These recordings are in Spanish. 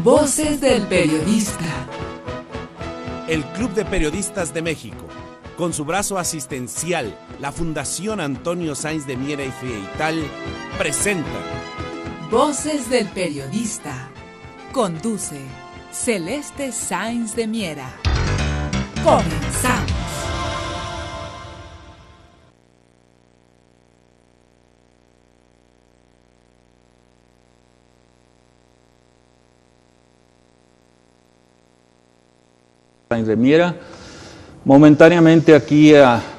Voces del Periodista. El Club de Periodistas de México, con su brazo asistencial, la Fundación Antonio Sáenz de Miera y Feital, presenta Voces del Periodista. Conduce Celeste Sáenz de Miera. Comenzamos. Sáenz de Miera, momentáneamente aquí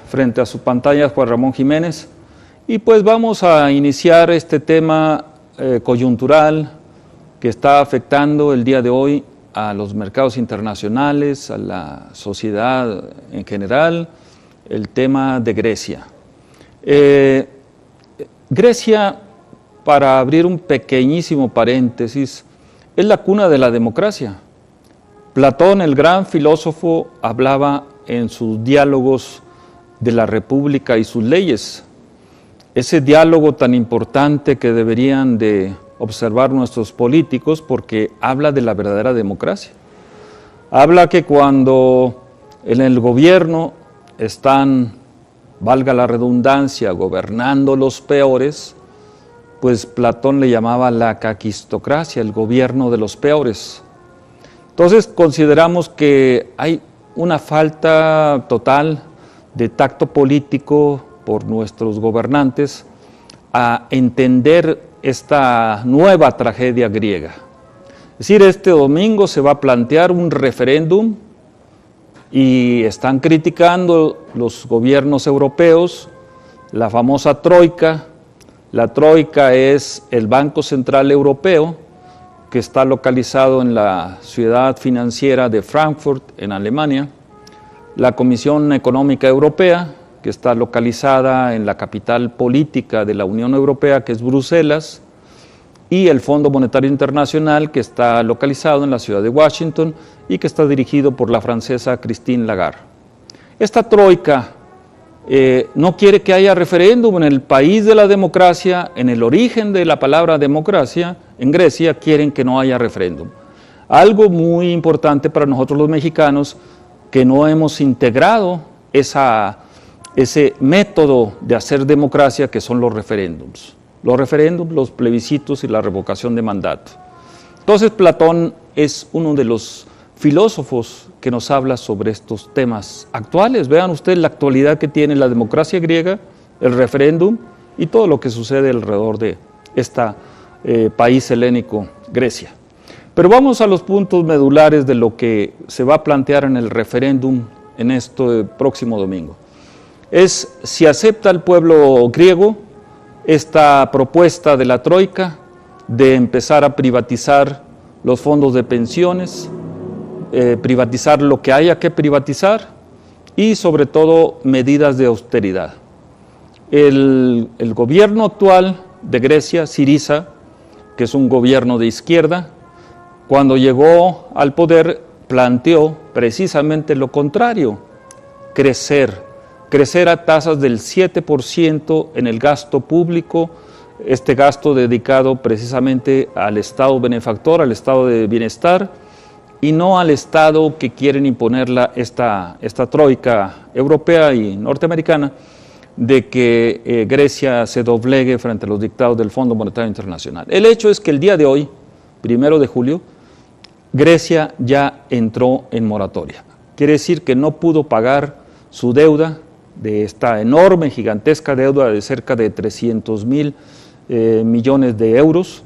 frente a su pantalla Juan Ramón Jiménez, y pues vamos a iniciar este tema coyuntural que está afectando el día de hoy a los mercados internacionales, a la sociedad en general, el tema de Grecia. Grecia, para abrir un pequeñísimo paréntesis, es la cuna de la democracia. Platón, el gran filósofo, hablaba en sus diálogos de la República y sus leyes. Ese diálogo tan importante que deberían de observar nuestros políticos, porque habla de la verdadera democracia. Habla que cuando en el gobierno están, valga la redundancia, gobernando los peores, pues Platón le llamaba la caquistocracia, el gobierno de los peores. Entonces consideramos que hay una falta total de tacto político por nuestros gobernantes a entender esta nueva tragedia griega. Es decir, este domingo se va a plantear un referéndum y están criticando los gobiernos europeos la famosa troika. La troika es el Banco Central Europeo, que está localizado en la ciudad financiera de Frankfurt, en Alemania, la Comisión Económica Europea, que está localizada en la capital política de la Unión Europea, que es Bruselas, y el Fondo Monetario Internacional, que está localizado en la ciudad de Washington y que está dirigido por la francesa Christine Lagarde. Esta troika no quiere que haya referéndum en el país de la democracia, en el origen de la palabra democracia. En Grecia quieren que no haya referéndum. Algo muy importante para nosotros los mexicanos, que no hemos integrado ese método de hacer democracia que son los referéndums. Los referéndums, los plebiscitos y la revocación de mandato. Entonces Platón es uno de los filósofos que nos habla sobre estos temas actuales. Vean ustedes la actualidad que tiene la democracia griega, el referéndum y todo lo que sucede alrededor de este país helénico, Grecia. Pero vamos a los puntos medulares de lo que se va a plantear en el referéndum en este próximo domingo. Es si acepta el pueblo griego esta propuesta de la troika de empezar a privatizar los fondos de pensiones, privatizar lo que haya que privatizar y sobre todo medidas de austeridad. El gobierno actual de Grecia, Syriza, que es un gobierno de izquierda, cuando llegó al poder planteó precisamente lo contrario, crecer a tasas del 7% en el gasto público, este gasto dedicado precisamente al Estado benefactor, al Estado de bienestar, y no al Estado que quieren imponerla esta troika europea y norteamericana de que Grecia se doblegue frente a los dictados del Fondo Monetario Internacional. El hecho es que el día de hoy, 1 de julio, Grecia ya entró en moratoria. Quiere decir que no pudo pagar su deuda de esta enorme, gigantesca deuda de cerca de 300.000 millones de euros,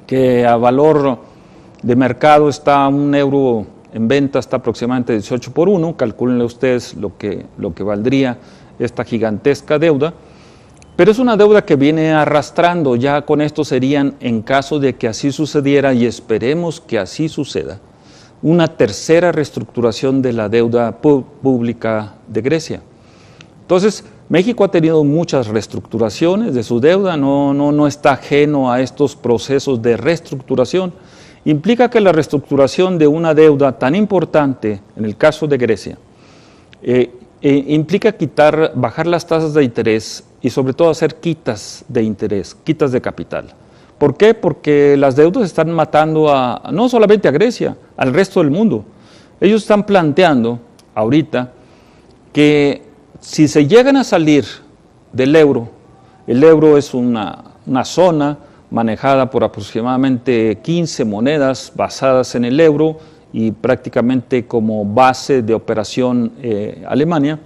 que a valor de mercado está €1 en venta, está aproximadamente 18 por 1, calcúlenle ustedes lo que valdría esta gigantesca deuda, pero es una deuda que viene arrastrando. Ya con esto serían, en caso de que así sucediera, y esperemos que así suceda, una tercera reestructuración de la deuda pública de Grecia. Entonces, México ha tenido muchas reestructuraciones de su deuda, no está ajeno a estos procesos de reestructuración. Implica que la reestructuración de una deuda tan importante, en el caso de Grecia, implica bajar las tasas de interés y sobre todo hacer quitas de interés, quitas de capital. ¿Por qué? Porque las deudas están matando no solamente a Grecia, al resto del mundo. Ellos están planteando ahorita que si se llegan a salir del euro, el euro es una zona manejada por aproximadamente 15 monedas basadas en el euro y prácticamente como base de operación Alemania,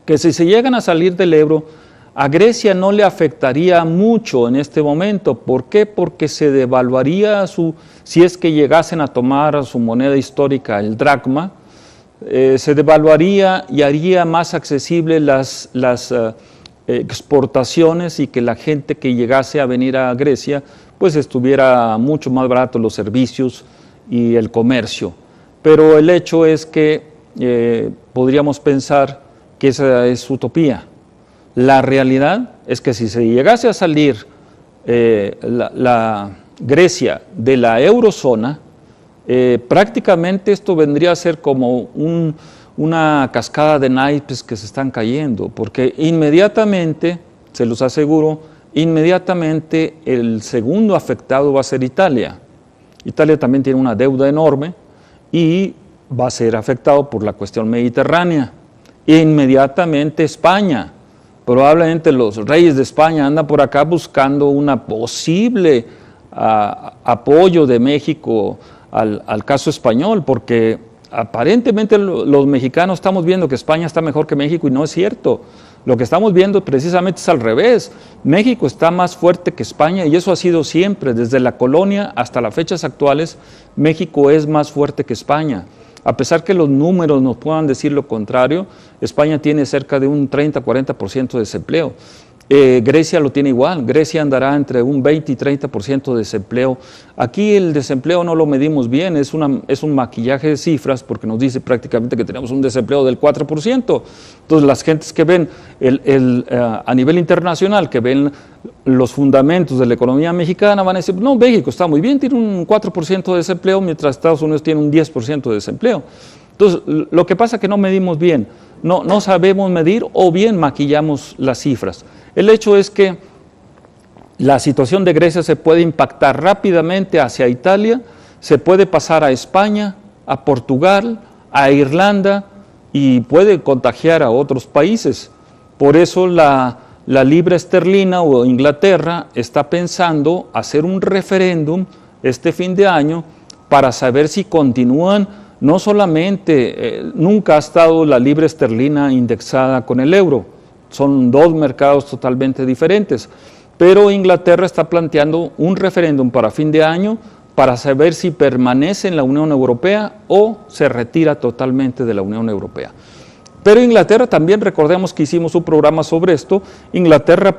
que si se llegan a salir del euro, a Grecia no le afectaría mucho en este momento. ¿Por qué? Porque se devaluaría si es que llegasen a tomar su moneda histórica, el dracma, se devaluaría y haría más accesibles las exportaciones y que la gente que llegase a venir a Grecia pues estuviera mucho más barato los servicios y el comercio. Pero el hecho es que podríamos pensar que esa es utopía. La realidad es que si se llegase a salir la Grecia de la eurozona, prácticamente esto vendría a ser como una cascada de naipes que se están cayendo, porque inmediatamente, se los aseguro, inmediatamente el segundo afectado va a ser Italia. Italia también tiene una deuda enorme y va a ser afectado por la cuestión mediterránea. Inmediatamente España. Probablemente los reyes de España andan por acá buscando una posible apoyo de México al caso español, porque aparentemente los mexicanos estamos viendo que España está mejor que México y no es cierto. Lo que estamos viendo precisamente es al revés. México está más fuerte que España y eso ha sido siempre, desde la colonia hasta las fechas actuales, México es más fuerte que España. A pesar que los números nos puedan decir lo contrario, España tiene cerca de un 30-40% de desempleo. Grecia lo tiene igual, Grecia andará entre un 20 y 30% de desempleo. Aquí el desempleo no lo medimos bien, es un maquillaje de cifras porque nos dice prácticamente que tenemos un desempleo del 4%. Entonces las gentes que ven a nivel internacional, que ven los fundamentos de la economía mexicana van a decir, no, México está muy bien, tiene un 4% de desempleo, mientras Estados Unidos tiene un 10% de desempleo. Entonces, lo que pasa es que no medimos bien, no sabemos medir o bien maquillamos las cifras. El hecho es que la situación de Grecia se puede impactar rápidamente hacia Italia, se puede pasar a España, a Portugal, a Irlanda y puede contagiar a otros países. Por eso la libra esterlina o Inglaterra está pensando hacer un referéndum este fin de año para saber si continúan. No solamente, nunca ha estado la libra esterlina indexada con el euro, son dos mercados totalmente diferentes, pero Inglaterra está planteando un referéndum para fin de año para saber si permanece en la Unión Europea o se retira totalmente de la Unión Europea. Pero Inglaterra también, recordemos que hicimos un programa sobre esto, Inglaterra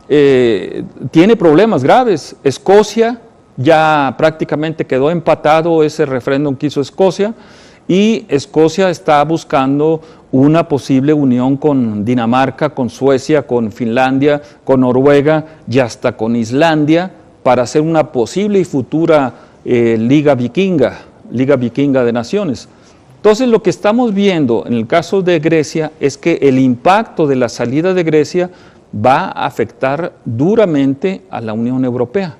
tiene problemas graves. Escocia ya prácticamente quedó empatado ese referéndum que hizo Escocia y Escocia está buscando una posible unión con Dinamarca, con Suecia, con Finlandia, con Noruega y hasta con Islandia para hacer una posible y futura Liga Vikinga de Naciones. Entonces lo que estamos viendo en el caso de Grecia es que el impacto de la salida de Grecia va a afectar duramente a la Unión Europea.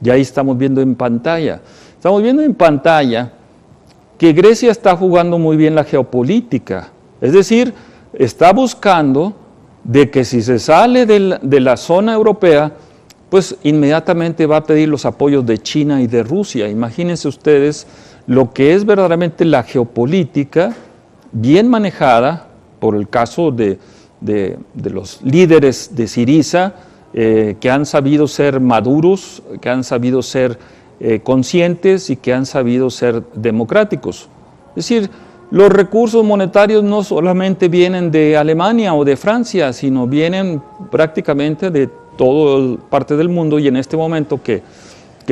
Y ahí estamos viendo en pantalla. Estamos viendo en pantalla que Grecia está jugando muy bien la geopolítica. Es decir, está buscando de que si se sale de la zona europea, pues inmediatamente va a pedir los apoyos de China y de Rusia. Imagínense ustedes lo que es verdaderamente la geopolítica bien manejada por el caso de los líderes de Syriza, que han sabido ser maduros, que han sabido ser conscientes y que han sabido ser democráticos. Es decir, los recursos monetarios no solamente vienen de Alemania o de Francia, sino vienen prácticamente de toda parte del mundo y en este momento que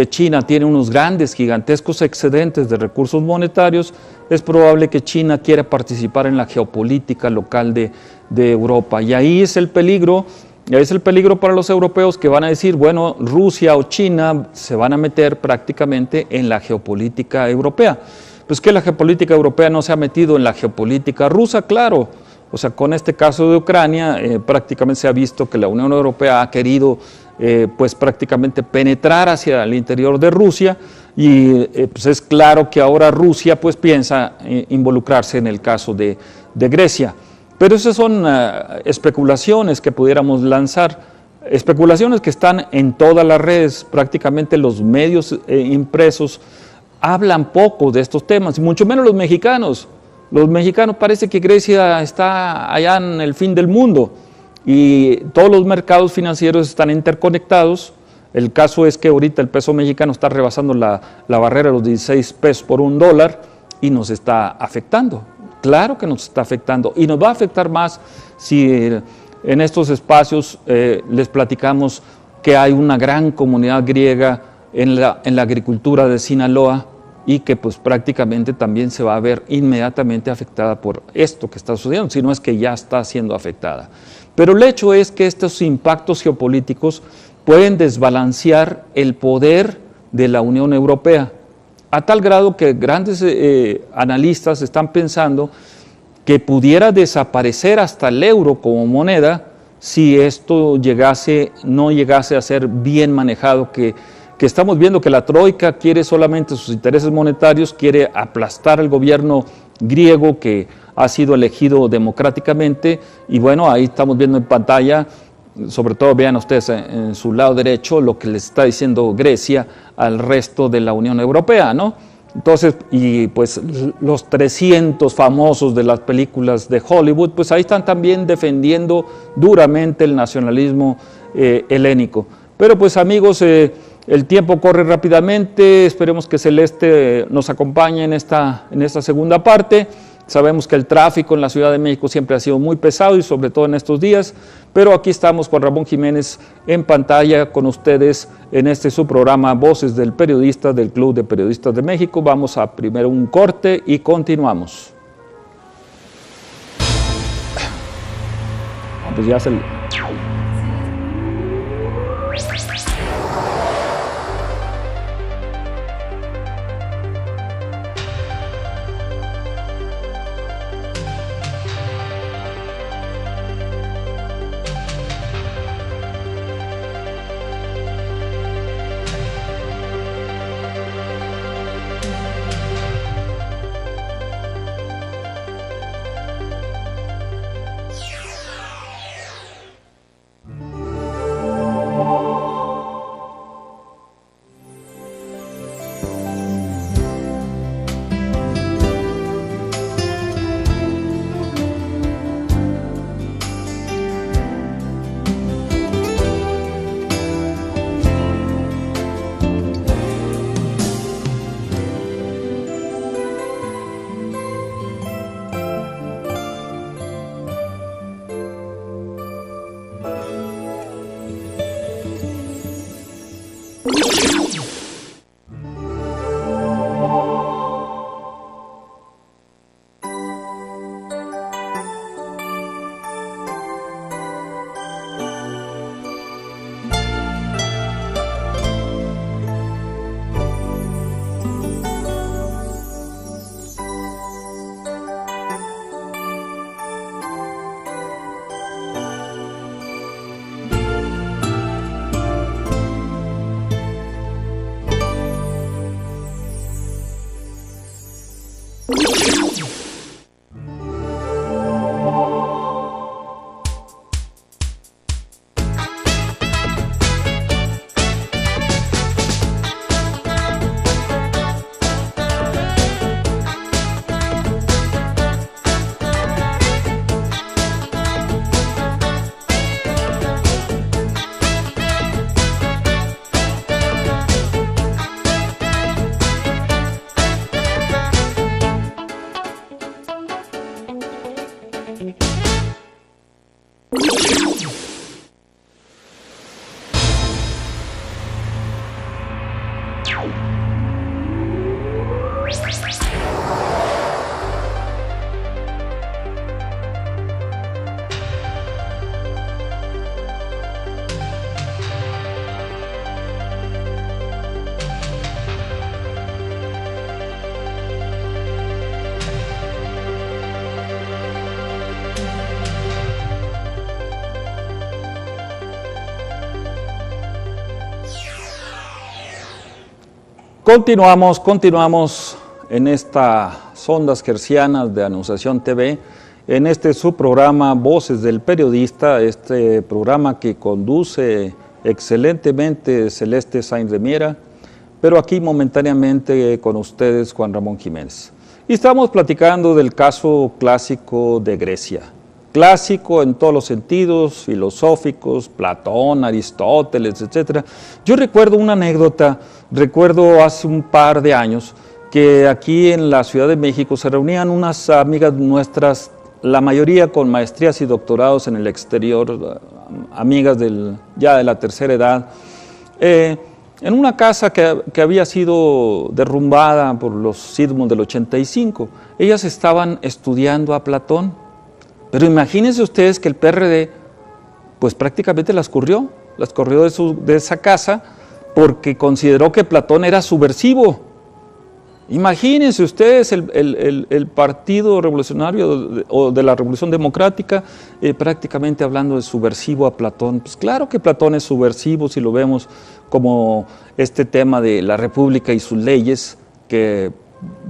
China tiene unos grandes, gigantescos excedentes de recursos monetarios, es probable que China quiera participar en la geopolítica local de Europa. Y ahí es el peligro para los europeos que van a decir, bueno, Rusia o China se van a meter prácticamente en la geopolítica europea. Pues que la geopolítica europea no se ha metido en la geopolítica rusa, claro. O sea, con este caso de Ucrania, prácticamente se ha visto que la Unión Europea ha querido pues prácticamente penetrar hacia el interior de Rusia, y pues es claro que ahora Rusia pues piensa involucrarse en el caso de Grecia. Pero esas son especulaciones que pudiéramos lanzar, especulaciones que están en todas las redes. Prácticamente los medios impresos hablan poco de estos temas, y mucho menos los mexicanos. Los mexicanos parece que Grecia está allá en el fin del mundo, y todos los mercados financieros están interconectados. El caso es que ahorita el peso mexicano está rebasando la barrera de los 16 pesos por $1 y nos está afectando. Claro que nos está afectando, y nos va a afectar más si en estos espacios les platicamos que hay una gran comunidad griega en la agricultura de Sinaloa, y que pues prácticamente también se va a ver inmediatamente afectada por esto que está sucediendo, si no es que ya está siendo afectada. Pero el hecho es que estos impactos geopolíticos pueden desbalancear el poder de la Unión Europea, a tal grado que grandes analistas están pensando que pudiera desaparecer hasta el euro como moneda si esto no llegase a ser bien manejado, que estamos viendo que la Troika quiere solamente sus intereses monetarios, quiere aplastar al gobierno griego que ha sido elegido democráticamente, y bueno, ahí estamos viendo en pantalla, sobre todo vean ustedes en su lado derecho, lo que les está diciendo Grecia al resto de la Unión Europea, ¿no? Entonces, y pues los 300 famosos de las películas de Hollywood, pues ahí están también defendiendo duramente el nacionalismo helénico. Pero pues amigos, el tiempo corre rápidamente, esperemos que Celeste nos acompañe en esta segunda parte. Sabemos que el tráfico en la Ciudad de México siempre ha sido muy pesado, y sobre todo en estos días, pero aquí estamos con Ramón Jiménez en pantalla con ustedes en su programa Voces del Periodista del Club de Periodistas de México. Vamos a primero un corte y continuamos. Pues ya Continuamos en estas ondas hercianas de Anunciación TV, en este subprograma Voces del Periodista, este programa que conduce excelentemente Celeste Sáenz de Miera, pero aquí momentáneamente con ustedes Juan Ramón Jiménez. Y estamos platicando del caso clásico de Grecia. Clásico en todos los sentidos, filosóficos, Platón, Aristóteles, etc. Yo recuerdo una anécdota, hace un par de años, que aquí en la Ciudad de México se reunían unas amigas nuestras, la mayoría con maestrías y doctorados en el exterior, amigas ya de la tercera edad, en una casa que había sido derrumbada por los sismos del 85. Ellas estaban estudiando a Platón. Pero imagínense ustedes que el PRD, pues prácticamente las corrió de esa casa porque consideró que Platón era subversivo. Imagínense ustedes el Partido Revolucionario o de la Revolución Democrática prácticamente hablando de subversivo a Platón. Pues claro que Platón es subversivo si lo vemos como este tema de la República y sus leyes, que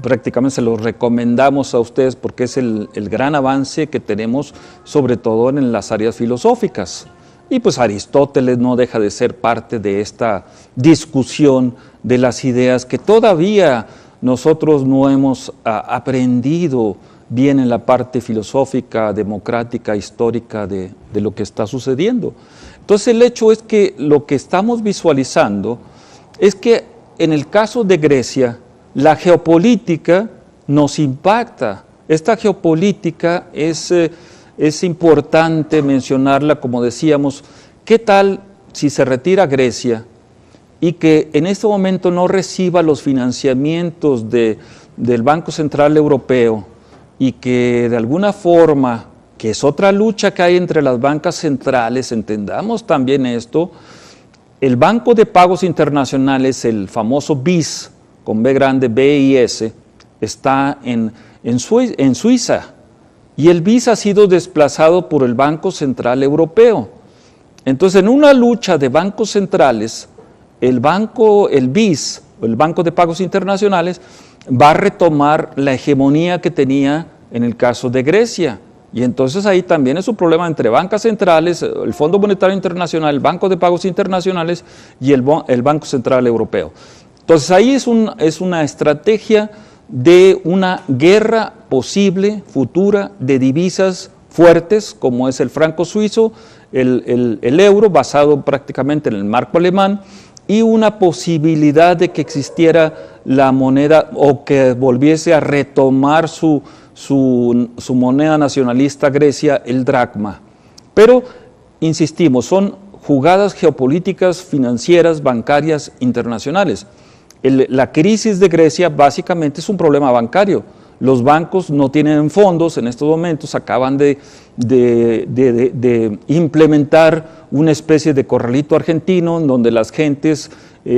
prácticamente se los recomendamos a ustedes porque es el gran avance que tenemos, sobre todo en las áreas filosóficas. Y pues Aristóteles no deja de ser parte de esta discusión de las ideas que todavía nosotros no hemos aprendido bien en la parte filosófica, democrática, histórica de lo que está sucediendo. Entonces el hecho es que lo que estamos visualizando es que en el caso de Grecia, la geopolítica nos impacta. Esta geopolítica es importante mencionarla, como decíamos. ¿Qué tal si se retira Grecia y que en este momento no reciba los financiamientos del Banco Central Europeo y que de alguna forma, que es otra lucha que hay entre las bancas centrales, entendamos también esto, el Banco de Pagos Internacionales, el famoso BIS, con B grande, BIS, está en Suiza, y el BIS ha sido desplazado por el Banco Central Europeo. Entonces, en una lucha de bancos centrales, el BIS, o el Banco de Pagos Internacionales, va a retomar la hegemonía que tenía en el caso de Grecia. Y entonces ahí también es un problema entre bancas centrales, el Fondo Monetario Internacional, el Banco de Pagos Internacionales y el Banco Central Europeo. Entonces ahí es una estrategia de una guerra posible, futura, de divisas fuertes, como es el franco suizo, el euro, basado prácticamente en el marco alemán, y una posibilidad de que existiera la moneda o que volviese a retomar su moneda nacionalista Grecia, el dracma. Pero, insistimos, son jugadas geopolíticas, financieras, bancarias, internacionales. La crisis de Grecia básicamente es un problema bancario. Los bancos no tienen fondos en estos momentos, acaban de implementar una especie de corralito argentino en donde las gentes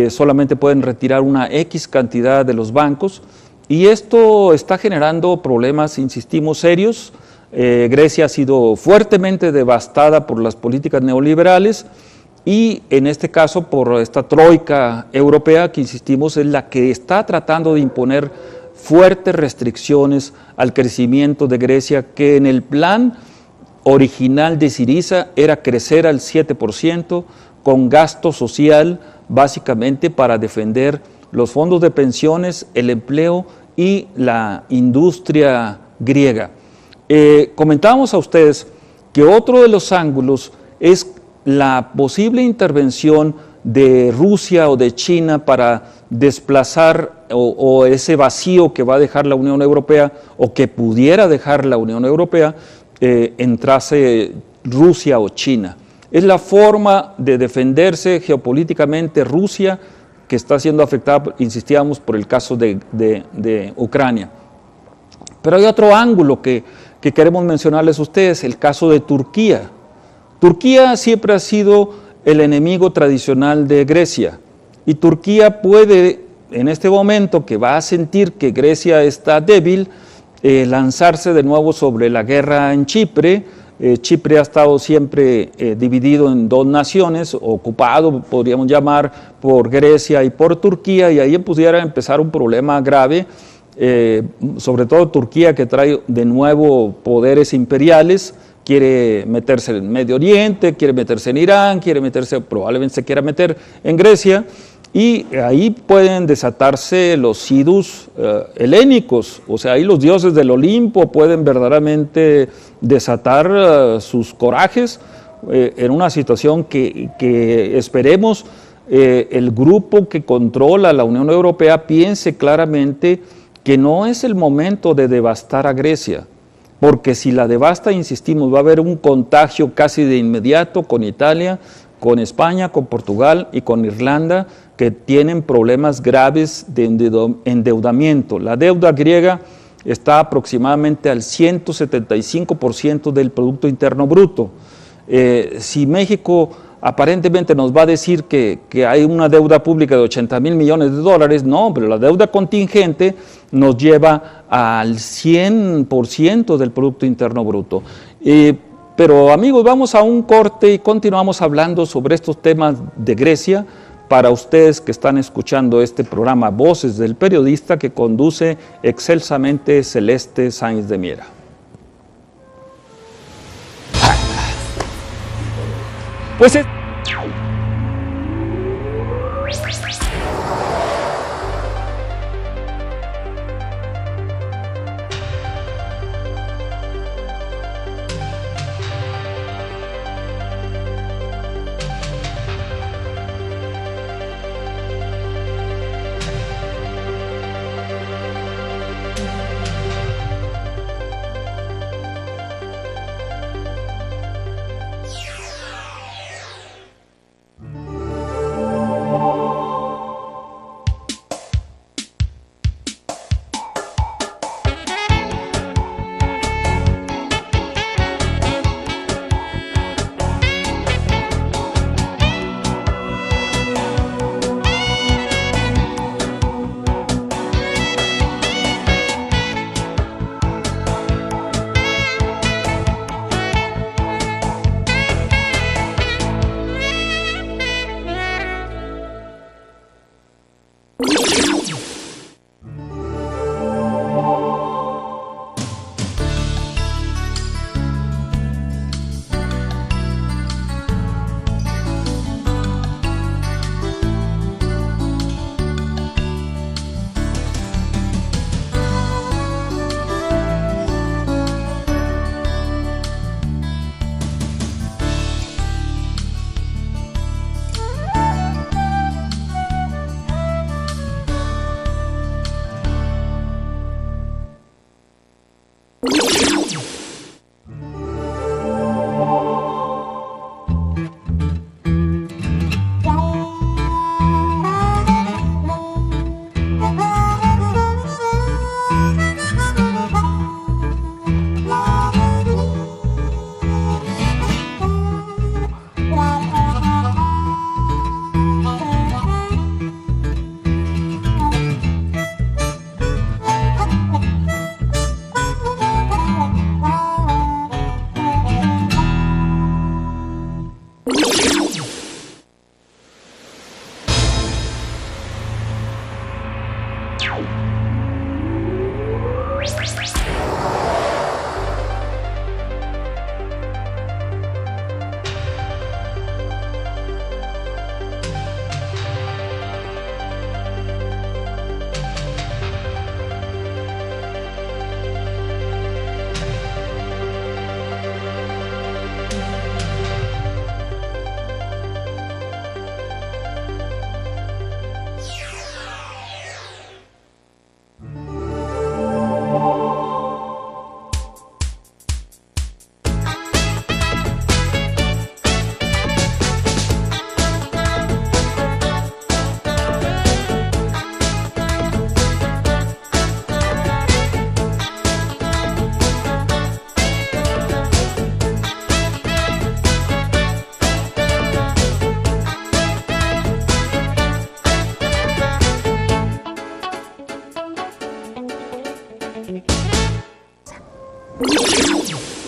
solamente pueden retirar una X cantidad de los bancos, y esto está generando problemas, insistimos, serios. Grecia ha sido fuertemente devastada por las políticas neoliberales, y en este caso por esta troika europea que, insistimos, es la que está tratando de imponer fuertes restricciones al crecimiento de Grecia, que en el plan original de Syriza era crecer al 7%, con gasto social básicamente para defender los fondos de pensiones, el empleo y la industria griega. Comentábamos a ustedes que otro de los ángulos es la posible intervención de Rusia o de China para desplazar o ese vacío que va a dejar la Unión Europea o que pudiera dejar la Unión Europea, entrase Rusia o China. Es la forma de defenderse geopolíticamente Rusia, que está siendo afectada, insistíamos, por el caso de Ucrania. Pero hay otro ángulo que queremos mencionarles a ustedes, el caso de Turquía. Turquía siempre ha sido el enemigo tradicional de Grecia, y Turquía puede, en este momento que va a sentir que Grecia está débil, lanzarse de nuevo sobre la guerra en Chipre, Chipre ha estado siempre dividido en dos naciones, ocupado, podríamos llamar, por Grecia y por Turquía, y ahí pudiera empezar un problema grave, sobre todo Turquía, que trae de nuevo poderes imperiales, quiere meterse en Medio Oriente, quiere meterse en Irán, probablemente se quiera meter en Grecia, y ahí pueden desatarse los idus helénicos, o sea, ahí los dioses del Olimpo pueden verdaderamente desatar sus corajes en una situación que esperemos el grupo que controla la Unión Europea piense claramente que no es el momento de devastar a Grecia, porque si la devasta, insistimos, va a haber un contagio casi de inmediato con Italia, con España, con Portugal y con Irlanda, que tienen problemas graves de endeudamiento. La deuda griega está aproximadamente al 175% del Producto Interno Bruto. Si México aparentemente nos va a decir que hay una deuda pública de 80,000 millones de dólares, no, pero la deuda contingente nos lleva al 100% del Producto Interno Bruto. Pero amigos, vamos a un corte y continuamos hablando sobre estos temas de Grecia para ustedes que están escuchando este programa Voces del Periodista, que conduce excelsamente Celeste Sáenz de Miera. Pues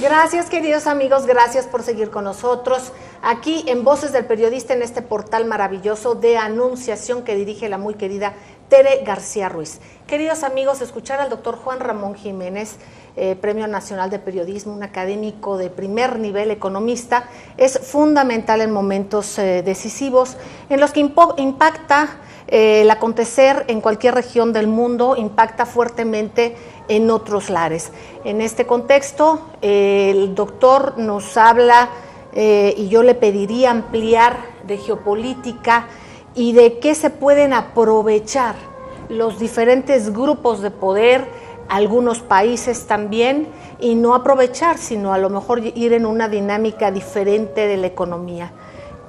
Gracias, queridos amigos, gracias por seguir con nosotros aquí en Voces del Periodista, en este portal maravilloso de anunciación que dirige la muy querida Tere García Ruiz. Queridos amigos, escuchar al doctor Juan Ramón Jiménez, Premio Nacional de Periodismo, un académico de primer nivel, economista, es fundamental en momentos decisivos en los que impacta el acontecer en cualquier región del mundo, impacta fuertemente en otros lares. En este contexto, el doctor nos habla y yo le pediría ampliar de geopolítica y de qué se pueden aprovechar los diferentes grupos de poder, algunos países también, y no aprovechar, sino a lo mejor ir en una dinámica diferente de la economía.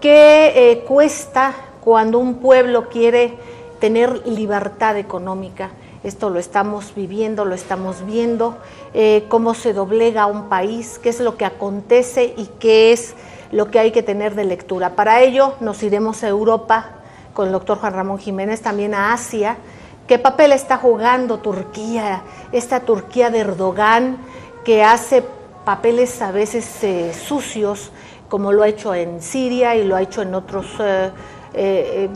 ¿Qué cuesta cuando un pueblo quiere tener libertad económica? Esto lo estamos viviendo, lo estamos viendo, cómo se doblega un país, qué es lo que acontece y qué es lo que hay que tener de lectura. Para ello nos iremos a Europa con el doctor Juan Ramón Jiménez, también a Asia. ¿Qué papel está jugando Turquía? Esta Turquía de Erdogan que hace papeles a veces sucios, como lo ha hecho en Siria y lo ha hecho en otros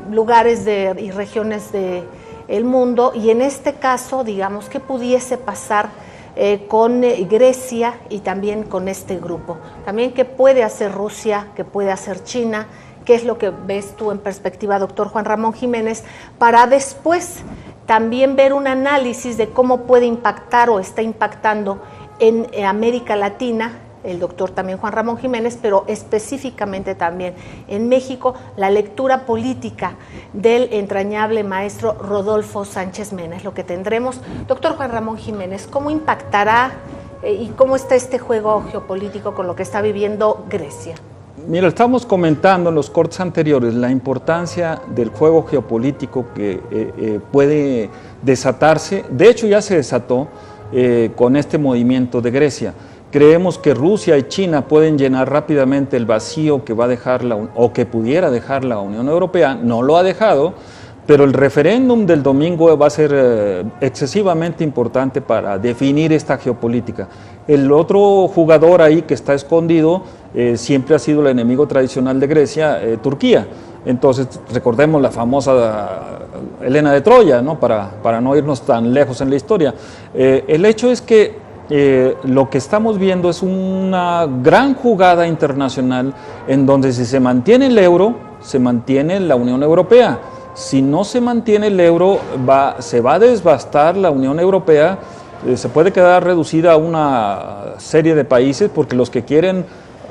lugares y regiones del mundo, y en este caso, digamos, ¿qué pudiese pasar con Grecia y también con este grupo? También, ¿qué puede hacer Rusia? ¿Qué puede hacer China? ¿Qué es lo que ves tú en perspectiva, doctor Juan Ramón Jiménez, para después también ver un análisis de cómo puede impactar o está impactando en América Latina, el doctor también Juan Ramón Jiménez, pero específicamente también en México, la lectura política del entrañable maestro Rodolfo Sánchez Mena? Es lo que tendremos. Doctor Juan Ramón Jiménez, ¿cómo impactará y cómo está este juego geopolítico con lo que está viviendo Grecia? Mira, estamos comentando en los cortes anteriores la importancia del juego geopolítico que puede desatarse. De hecho, ya se desató con este movimiento de Grecia. Creemos que Rusia y China pueden llenar rápidamente el vacío que va a dejar o que pudiera dejar la Unión Europea. No lo ha dejado, pero el referéndum del domingo va a ser excesivamente importante para definir esta geopolítica. El otro jugador ahí que está escondido siempre ha sido el enemigo tradicional de Grecia, Turquía. Entonces, recordemos la famosa Helena de Troya, ¿no? Para no irnos tan lejos en la historia. El hecho es que lo que estamos viendo es una gran jugada internacional en donde si se mantiene el euro, se mantiene la Unión Europea. Si no se mantiene el euro, se va a desbastar la Unión Europea, se puede quedar reducida a una serie de países, porque los que quieren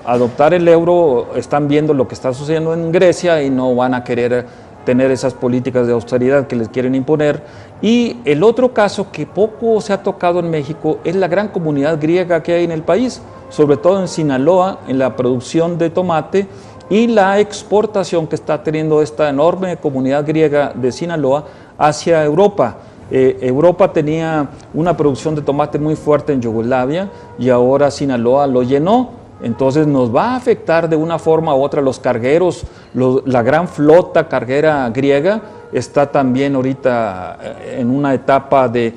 adoptar el euro están viendo lo que está sucediendo en Grecia y no van a querer tener esas políticas de austeridad que les quieren imponer. Y el otro caso que poco se ha tocado en México es la gran comunidad griega que hay en el país, sobre todo en Sinaloa, en la producción de tomate y la exportación que está teniendo esta enorme comunidad griega de Sinaloa hacia Europa. Europa tenía una producción de tomate muy fuerte en Yugoslavia y ahora Sinaloa lo llenó. Entonces nos va a afectar de una forma u otra los cargueros, la gran flota carguera griega está también ahorita en una etapa de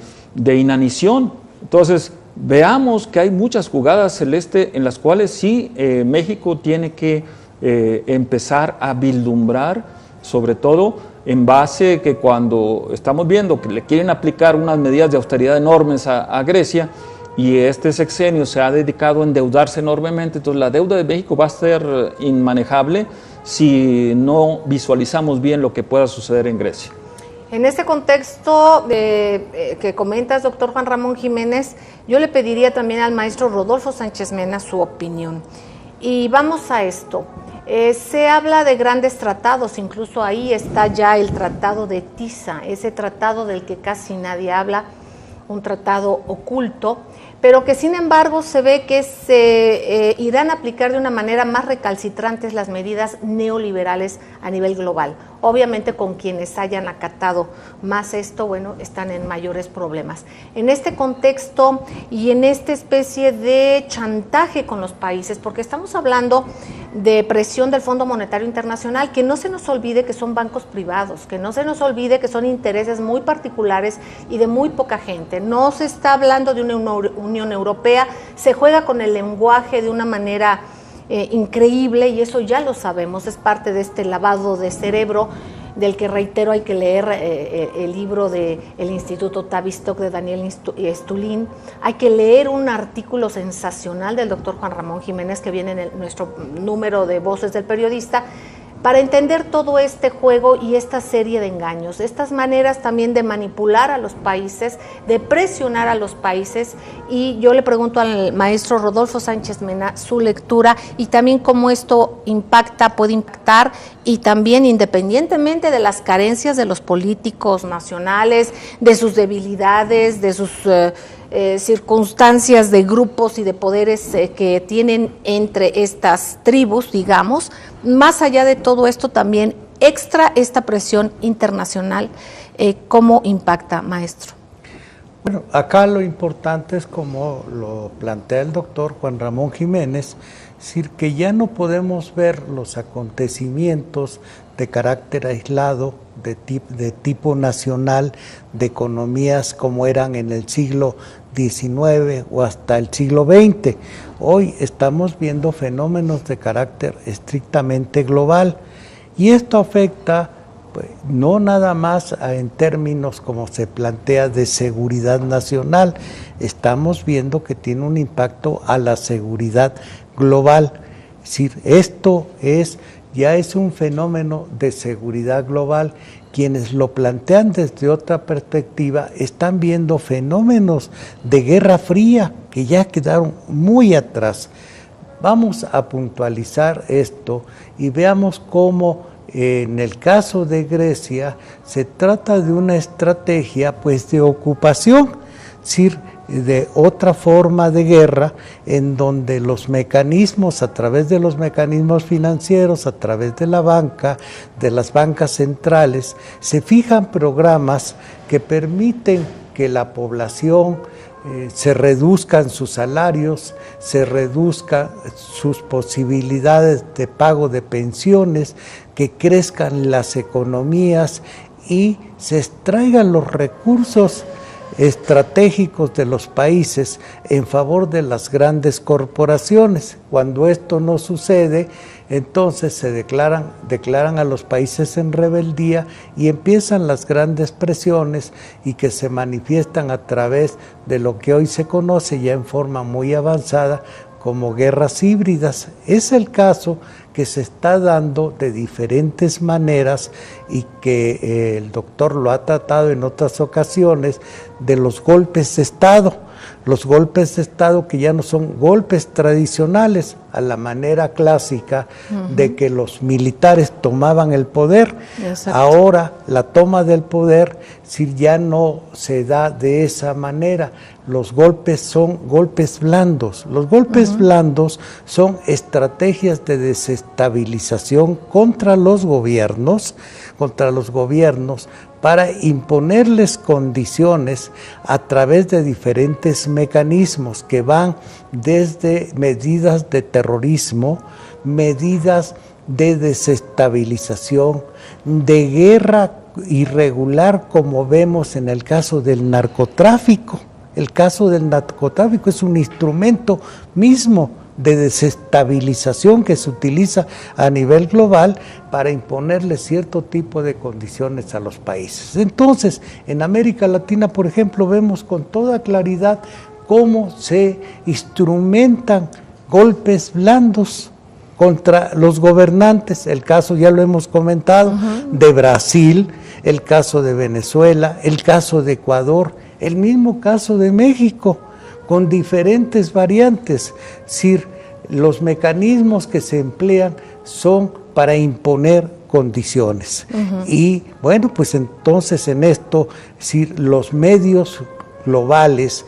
inanición. Entonces veamos que hay muchas jugadas, Celeste, en las cuales sí México tiene que empezar a vislumbrar, sobre todo en base que cuando estamos viendo que le quieren aplicar unas medidas de austeridad enormes a Grecia, y este sexenio se ha dedicado a endeudarse enormemente, entonces la deuda de México va a ser inmanejable si no visualizamos bien lo que pueda suceder en Grecia. En este contexto que comentas, doctor Juan Ramón Jiménez, yo le pediría también al maestro Rodolfo Sánchez Mena su opinión. Y vamos a esto. Se habla de grandes tratados, incluso ahí está ya el tratado de Tiza, ese tratado del que casi nadie habla, un tratado oculto, pero que sin embargo se ve que se irán a aplicar de una manera más recalcitrantes las medidas neoliberales a nivel global. Obviamente con quienes hayan acatado más esto, bueno, están en mayores problemas. En este contexto y en esta especie de chantaje con los países, porque estamos hablando de presión del Fondo Monetario Internacional, que no se nos olvide que son bancos privados, que no se nos olvide que son intereses muy particulares y de muy poca gente. No se está hablando de una Unión Europea, se juega con el lenguaje de una manera increíble, y eso ya lo sabemos, es parte de este lavado de cerebro del que, reitero, hay que leer el libro del Instituto Tavistock de Daniel Stulin, hay que leer un artículo sensacional del doctor Juan Ramón Jiménez que viene en nuestro número de Voces del Periodista, para entender todo este juego y esta serie de engaños, estas maneras también de manipular a los países, de presionar a los países. Y yo le pregunto al maestro Rodolfo Sánchez Mena su lectura y también cómo esto puede impactar, y también independientemente de las carencias de los políticos nacionales, de sus debilidades, de sus circunstancias de grupos y de poderes que tienen entre estas tribus, digamos. Más allá de todo esto, también extra esta presión internacional, ¿cómo impacta, maestro? Bueno, acá lo importante es, como lo plantea el doctor Juan Ramón Jiménez, es decir, que ya no podemos ver los acontecimientos de carácter aislado, de tipo nacional, de economías como eran en el siglo XIX o hasta el siglo XX. Hoy estamos viendo fenómenos de carácter estrictamente global, y esto afecta pues, no nada más en términos como se plantea de seguridad nacional, estamos viendo que tiene un impacto a la seguridad global. Es decir, esto ya es un fenómeno de seguridad global. Quienes lo plantean desde otra perspectiva están viendo fenómenos de Guerra Fría que ya quedaron muy atrás. Vamos a puntualizar esto y veamos cómo en el caso de Grecia se trata de una estrategia pues de ocupación, es decir, de otra forma de guerra, en donde los mecanismos, a través de los mecanismos financieros, a través de la banca, de las bancas centrales, se fijan programas que permiten que la población se reduzcan sus salarios, se reduzcan sus posibilidades de pago de pensiones, que crezcan las economías y se extraigan los recursos estratégicos de los países en favor de las grandes corporaciones. Cuando esto no sucede, entonces se declaran a los países en rebeldía y empiezan las grandes presiones, y que se manifiestan a través de lo que hoy se conoce ya en forma muy avanzada como guerras híbridas. Es el caso que se está dando de diferentes maneras, y que el doctor lo ha tratado en otras ocasiones, de los golpes de Estado. Los golpes de Estado que ya no son golpes tradicionales a la manera clásica de que los militares tomaban el poder. Exacto. Ahora la toma del poder ya no se da de esa manera. Los golpes son golpes blandos. Los golpes blandos son estrategias de desestabilización contra los gobiernos para imponerles condiciones a través de diferentes mecanismos que van desde medidas de terrorismo, medidas de desestabilización, de guerra irregular, como vemos en el caso del narcotráfico. El caso del narcotráfico es un instrumento mismo de desestabilización que se utiliza a nivel global para imponerle cierto tipo de condiciones a los países. Entonces, en América Latina, por ejemplo, vemos con toda claridad cómo se instrumentan golpes blandos contra los gobernantes. El caso, ya lo hemos comentado, de Brasil, el caso de Venezuela, el caso de Ecuador, el mismo caso de México, con diferentes variantes. Es decir, los mecanismos que se emplean son para imponer condiciones. Y bueno, pues entonces en esto, es decir, los medios globales,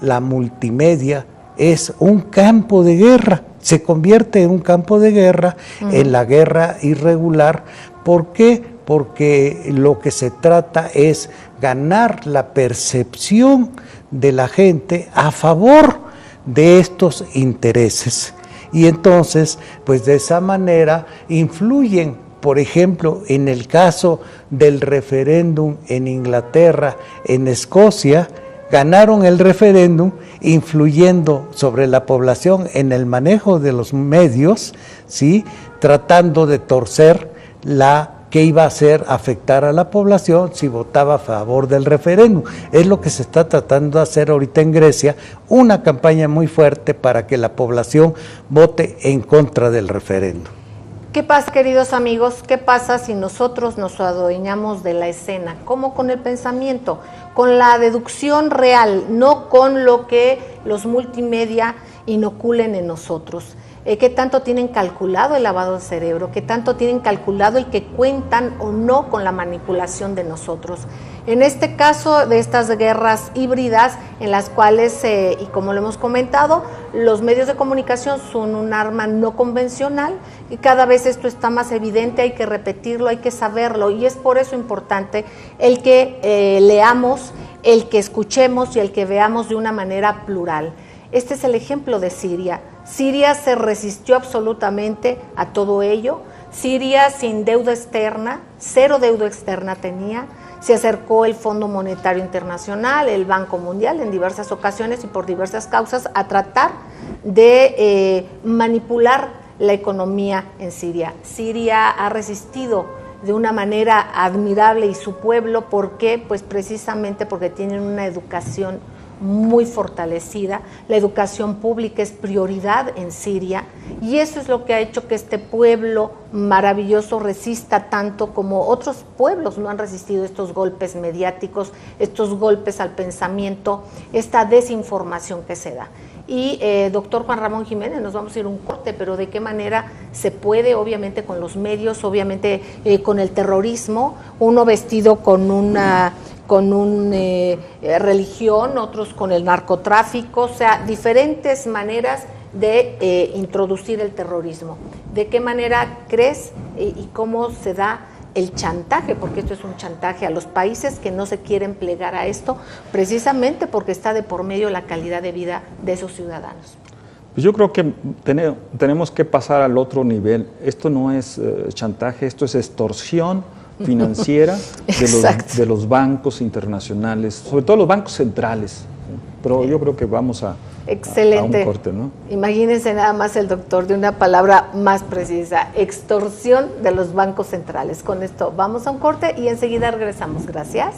la multimedia, es un campo de guerra, se convierte en un campo de guerra, en la guerra irregular, ¿Por qué? Porque lo que se trata es ganar la percepción de la gente a favor de estos intereses. Y entonces, pues de esa manera influyen, por ejemplo, en el caso del referéndum en Inglaterra, en Escocia, ganaron el referéndum influyendo sobre la población en el manejo de los medios, ¿sí? Tratando de torcer qué iba a hacer afectar a la población si votaba a favor del referéndum. Es lo que se está tratando de hacer ahorita en Grecia, una campaña muy fuerte para que la población vote en contra del referéndum. ¿Qué pasa, queridos amigos? ¿Qué pasa si nosotros nos adueñamos de la escena? ¿Cómo? Con el pensamiento, con la deducción real, no con lo que los multimedia inoculen en nosotros. ¿Qué tanto tienen calculado el lavado de cerebro? ¿Qué tanto tienen calculado el que cuentan o no con la manipulación de nosotros? En este caso de estas guerras híbridas en las cuales, y como lo hemos comentado, los medios de comunicación son un arma no convencional y cada vez esto está más evidente, hay que repetirlo, hay que saberlo y es por eso importante el que leamos, el que escuchemos y el que veamos de una manera plural. Este es el ejemplo de Siria. Siria se resistió absolutamente a todo ello. Siria sin deuda externa, cero deuda externa tenía. Se acercó el Fondo Monetario Internacional, el Banco Mundial en diversas ocasiones y por diversas causas a tratar de manipular la economía en Siria. Siria ha resistido de una manera admirable y su pueblo, ¿por qué? Pues precisamente porque tienen una educación muy fortalecida, la educación pública es prioridad en Siria y eso es lo que ha hecho que este pueblo maravilloso resista tanto como otros pueblos no han resistido estos golpes mediáticos, estos golpes al pensamiento, esta desinformación que se da. Y doctor Juan Ramón Jiménez, nos vamos a ir a un corte, pero ¿de qué manera se puede, obviamente con los medios, obviamente con el terrorismo, uno vestido con una religión, otros con el narcotráfico, o sea, diferentes maneras de introducir el terrorismo? ¿De qué manera crees y cómo se da el chantaje? Porque esto es un chantaje a los países que no se quieren plegar a esto, precisamente porque está de por medio la calidad de vida de esos ciudadanos. Pues yo creo que tenemos que pasar al otro nivel. Esto no es chantaje, esto es extorsión financiera de los bancos internacionales, sobre todo los bancos centrales. Pero yo creo que vamos a un corte, ¿no? Imagínense nada más el doctor de una palabra más precisa, extorsión de los bancos centrales. Con esto vamos a un corte y enseguida regresamos. Gracias.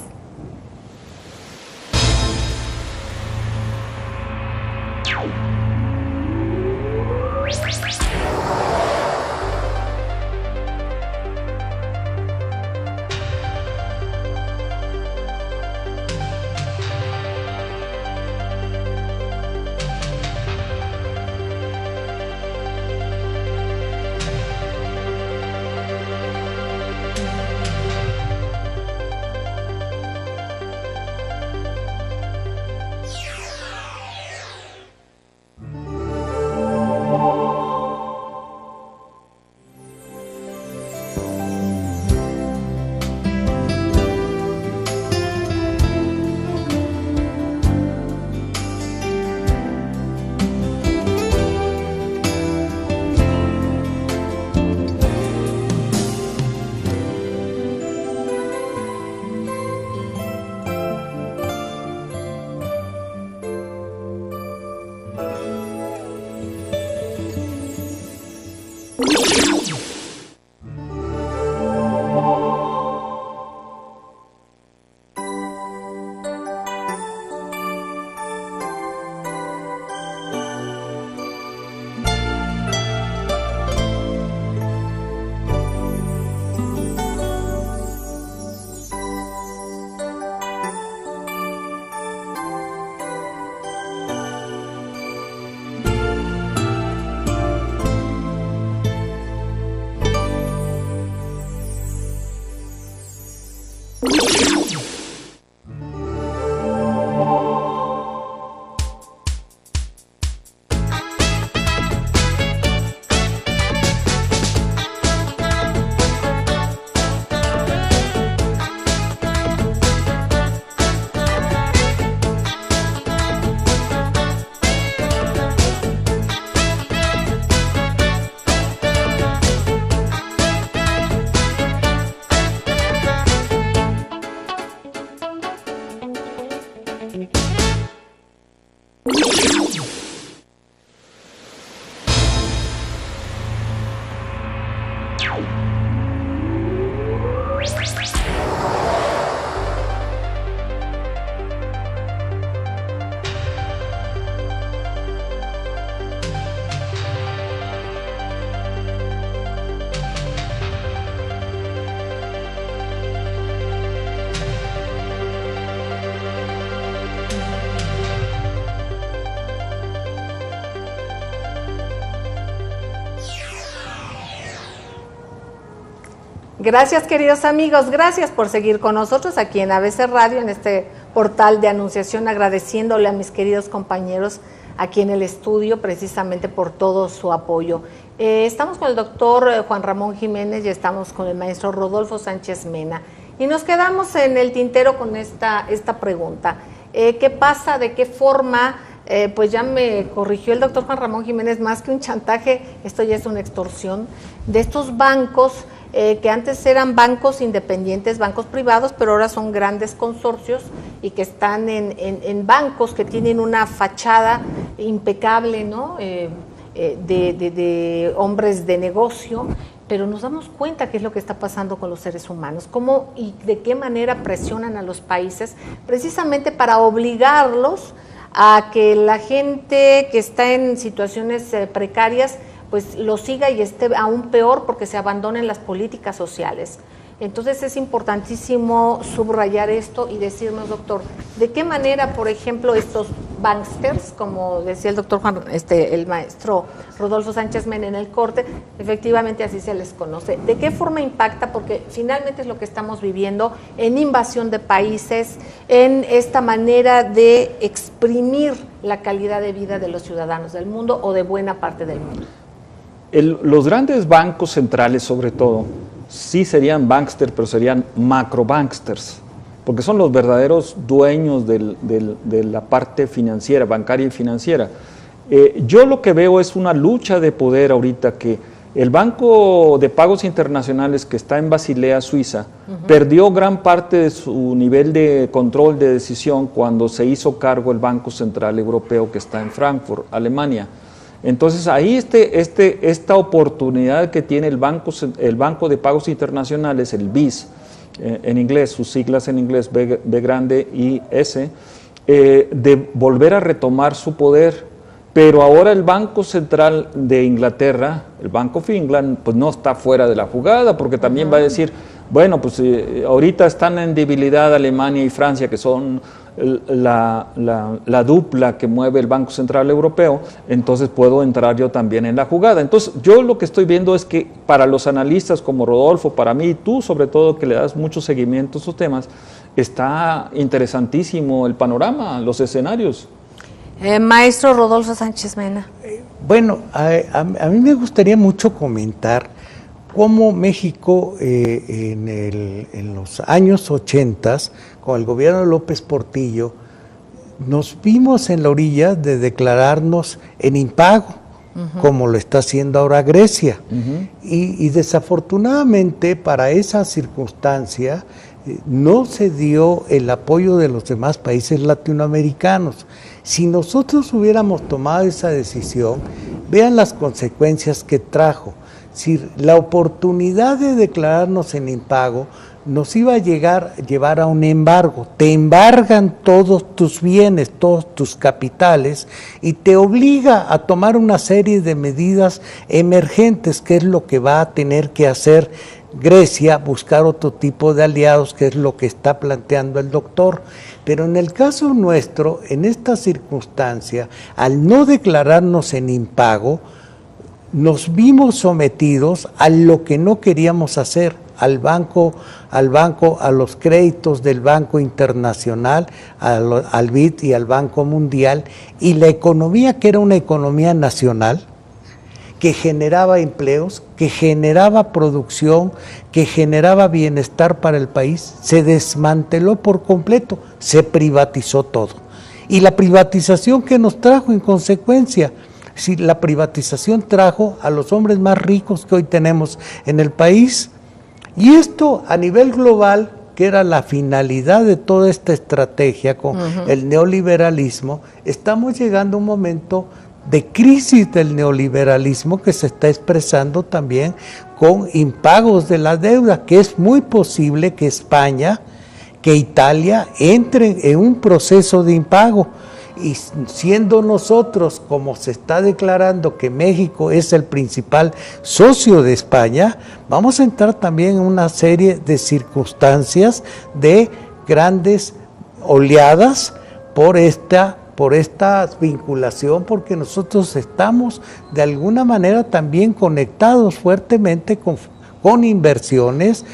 Gracias, queridos amigos, gracias por seguir con nosotros aquí en ABC Radio, en este portal de anunciación, agradeciéndole a mis queridos compañeros aquí en el estudio precisamente por todo su apoyo. Estamos con el doctor Juan Ramón Jiménez y estamos con el maestro Rodolfo Sánchez Mena y nos quedamos en el tintero con esta pregunta. ¿Qué pasa? ¿De qué forma? Pues ya me corrigió el doctor Juan Ramón Jiménez, más que un chantaje, esto ya es una extorsión de estos bancos que antes eran bancos independientes, bancos privados, pero ahora son grandes consorcios y que están en bancos que tienen una fachada impecable, ¿no? De hombres de negocio, pero nos damos cuenta qué es lo que está pasando con los seres humanos, cómo y de qué manera presionan a los países precisamente para obligarlos a que la gente que está en situaciones precarias pues lo siga y esté aún peor porque se abandonen las políticas sociales. Entonces es importantísimo subrayar esto y decirnos, doctor, ¿de qué manera, por ejemplo, estos banksters, como decía el doctor Juan, el maestro Rodolfo Sánchez Mena en el corte, efectivamente así se les conoce, ¿de qué forma impacta? Porque finalmente es lo que estamos viviendo en invasión de países, en esta manera de exprimir la calidad de vida de los ciudadanos del mundo o de buena parte del mundo. Los grandes bancos centrales, sobre todo, sí serían banksters, pero serían macrobanksters, porque son los verdaderos dueños de la parte financiera, bancaria y financiera. Yo lo que veo es una lucha de poder ahorita, que el Banco de Pagos Internacionales, que está en Basilea, Suiza, perdió gran parte de su nivel de control de decisión cuando se hizo cargo el Banco Central Europeo, que está en Frankfurt, Alemania. Entonces ahí esta oportunidad que tiene el Banco de Pagos Internacionales, el BIS, en inglés, sus siglas en inglés, B grande y S, de volver a retomar su poder. Pero ahora el Banco Central de Inglaterra, el Bank of England, pues no está fuera de la jugada, porque también va a decir, bueno, pues ahorita están en debilidad Alemania y Francia, que son la dupla que mueve el Banco Central Europeo, entonces puedo entrar yo también en la jugada. Entonces yo lo que estoy viendo es que para los analistas como Rodolfo, para mí y tú sobre todo, que le das mucho seguimiento a estos temas, está interesantísimo el panorama, los escenarios. Maestro Rodolfo Sánchez Mena. Bueno, a mí me gustaría mucho comentar cómo México en los años 80, con el gobierno de López Portillo, nos vimos en la orilla de declararnos en impago, como lo está haciendo ahora Grecia. Y desafortunadamente para esa circunstancia no se dio el apoyo de los demás países latinoamericanos. Si nosotros hubiéramos tomado esa decisión, vean las consecuencias que trajo. Si la oportunidad de declararnos en impago nos iba a llevar a un embargo. Te embargan todos tus bienes, todos tus capitales y te obliga a tomar una serie de medidas emergentes, que es lo que va a tener que hacer Grecia, buscar otro tipo de aliados, que es lo que está planteando el doctor. Pero en el caso nuestro, en esta circunstancia, al no declararnos en impago, nos vimos sometidos a lo que no queríamos hacer, al banco, a los créditos del Banco Internacional, al BID y al Banco Mundial, y la economía, que era una economía nacional, que generaba empleos, que generaba producción, que generaba bienestar para el país, se desmanteló por completo, se privatizó todo. Y la privatización, ¿qué nos trajo en consecuencia? Si la privatización trajo a los hombres más ricos que hoy tenemos en el país, y esto a nivel global, que era la finalidad de toda esta estrategia con el neoliberalismo, estamos llegando a un momento de crisis del neoliberalismo que se está expresando también con impagos de la deuda, que es muy posible que España, que Italia entren en un proceso de impago. Y siendo nosotros, como se está declarando que México es el principal socio de España, vamos a entrar también en una serie de circunstancias de grandes oleadas por esta vinculación, porque nosotros estamos de alguna manera también conectados fuertemente con inversiones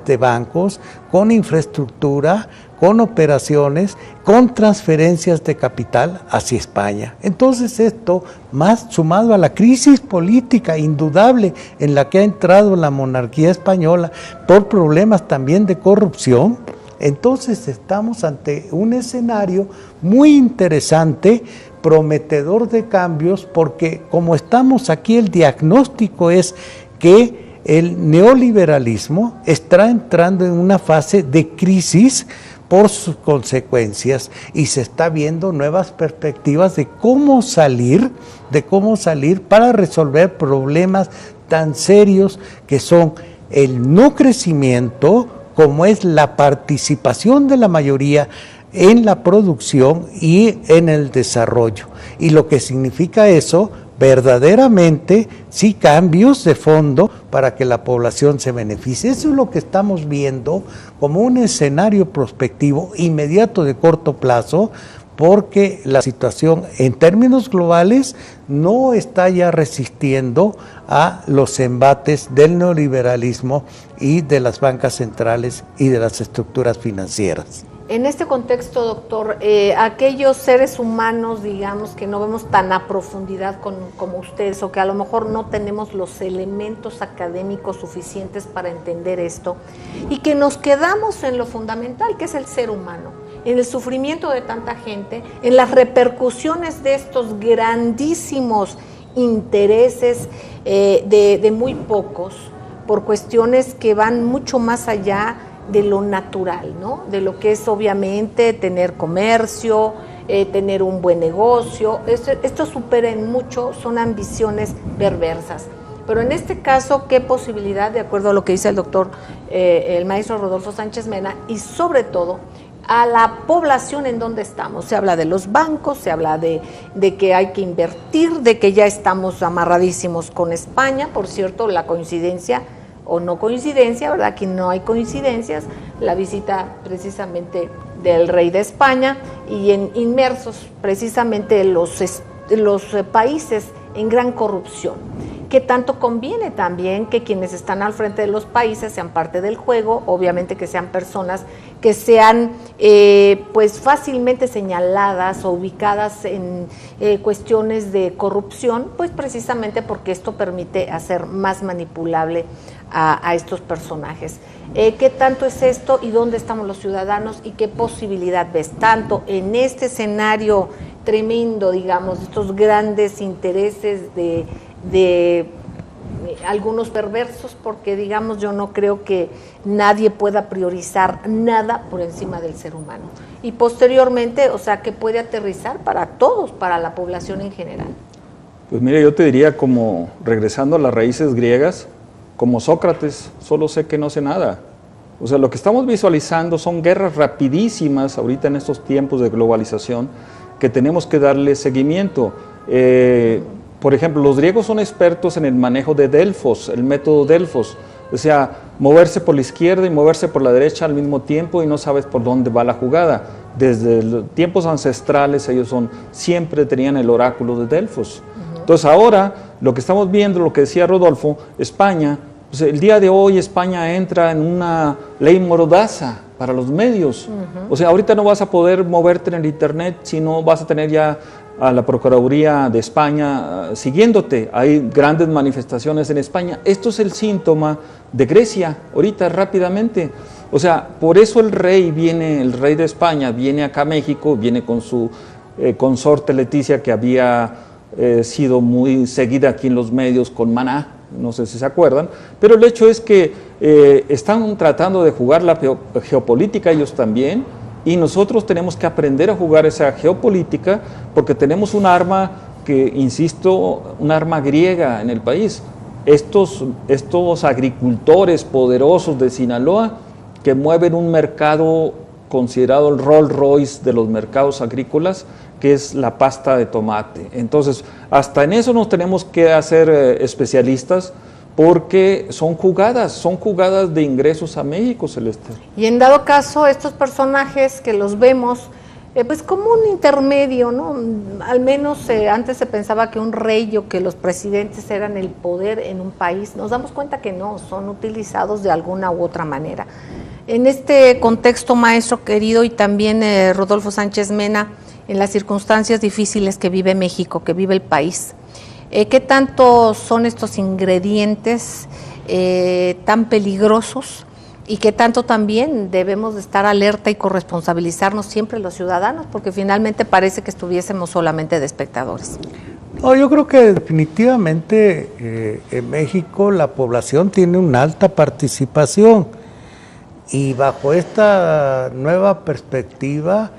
de bancos, con infraestructura, con operaciones, con transferencias de capital hacia España. Entonces esto, más sumado a la crisis política indudable en la que ha entrado la monarquía española por problemas también de corrupción, entonces estamos ante un escenario muy interesante, prometedor de cambios, porque como estamos aquí, el diagnóstico es que el neoliberalismo está entrando en una fase de crisis por sus consecuencias y se está viendo nuevas perspectivas de cómo salir para resolver problemas tan serios que son el no crecimiento, como es la participación de la mayoría en la producción y en el desarrollo. Y lo que significa eso, verdaderamente, sí, cambios de fondo para que la población se beneficie. Eso es lo que estamos viendo como un escenario prospectivo inmediato de corto plazo, porque la situación en términos globales no está ya resistiendo a los embates del neoliberalismo y de las bancas centrales y de las estructuras financieras. En este contexto, doctor, aquellos seres humanos, digamos, que no vemos tan a profundidad como ustedes, o que a lo mejor no tenemos los elementos académicos suficientes para entender esto, y que nos quedamos en lo fundamental, que es el ser humano, en el sufrimiento de tanta gente, en las repercusiones de estos grandísimos intereses de muy pocos, por cuestiones que van mucho más allá de lo natural, ¿no? De lo que es obviamente tener comercio, tener un buen negocio. Esto supera en mucho, son ambiciones perversas. Pero en este caso, ¿qué posibilidad, de acuerdo a lo que dice el doctor, el maestro Rodolfo Sánchez Mena, y sobre todo a la población en donde estamos? Se habla de los bancos, se habla de que hay que invertir, de que ya estamos amarradísimos con España. Por cierto, la coincidencia o no coincidencia, ¿verdad? Aquí no hay coincidencias, la visita precisamente del rey de España y inmersos precisamente los países en gran corrupción. ¿Qué tanto conviene también que quienes están al frente de los países sean parte del juego? Obviamente que sean personas que sean pues fácilmente señaladas o ubicadas en cuestiones de corrupción, pues precisamente porque esto permite hacer más manipulable a estos personajes. ¿Qué tanto es esto y dónde estamos los ciudadanos y qué posibilidad ves tanto en este escenario tremendo, digamos, estos grandes intereses de algunos perversos? Porque, digamos, yo no creo que nadie pueda priorizar nada por encima del ser humano. Y posteriormente, o sea, que puede aterrizar para todos, para la población en general. Pues mira, yo te diría, como regresando a las raíces griegas, como Sócrates, solo sé que no sé nada. O sea, lo que estamos visualizando son guerras rapidísimas ahorita en estos tiempos de globalización que tenemos que darle seguimiento. Por ejemplo, los griegos son expertos en el manejo de Delfos, el método Delfos, o sea, moverse por la izquierda y moverse por la derecha al mismo tiempo y no sabes por dónde va la jugada. Desde los tiempos ancestrales ellos siempre tenían el oráculo de Delfos. Entonces ahora lo que estamos viendo, lo que decía Rodolfo, España, pues el día de hoy España entra en una ley mordaza para los medios. O sea, ahorita no vas a poder moverte en el internet, sino vas a tener ya a la Procuraduría de España siguiéndote. Hay grandes manifestaciones en España. Esto es el síntoma de Grecia, ahorita rápidamente. O sea, por eso el rey de España viene acá a México, viene con su consorte Leticia, que había sido muy seguida aquí en los medios con Maná, no sé si se acuerdan, pero el hecho es que están tratando de jugar la geopolítica ellos también, y nosotros tenemos que aprender a jugar esa geopolítica porque tenemos un arma que, insisto, un arma griega en el país. Estos agricultores poderosos de Sinaloa que mueven un mercado considerado el Rolls Royce de los mercados agrícolas, que es la pasta de tomate. Entonces, hasta en eso nos tenemos que hacer especialistas, porque son jugadas de ingresos a México, Celeste. Y en dado caso, estos personajes que los vemos Pues como un intermedio, ¿no? Al menos antes se pensaba que un rey o que los presidentes eran el poder en un país. Nos damos cuenta que no, son utilizados de alguna u otra manera. En este contexto, maestro querido, y también Rodolfo Sánchez Mena, en las circunstancias difíciles que vive México, que vive el país, ¿qué tanto son estos ingredientes tan peligrosos? Y que tanto también debemos de estar alerta y corresponsabilizarnos siempre los ciudadanos, porque finalmente parece que estuviésemos solamente de espectadores. No, yo creo que definitivamente en México la población tiene una alta participación y bajo esta nueva perspectiva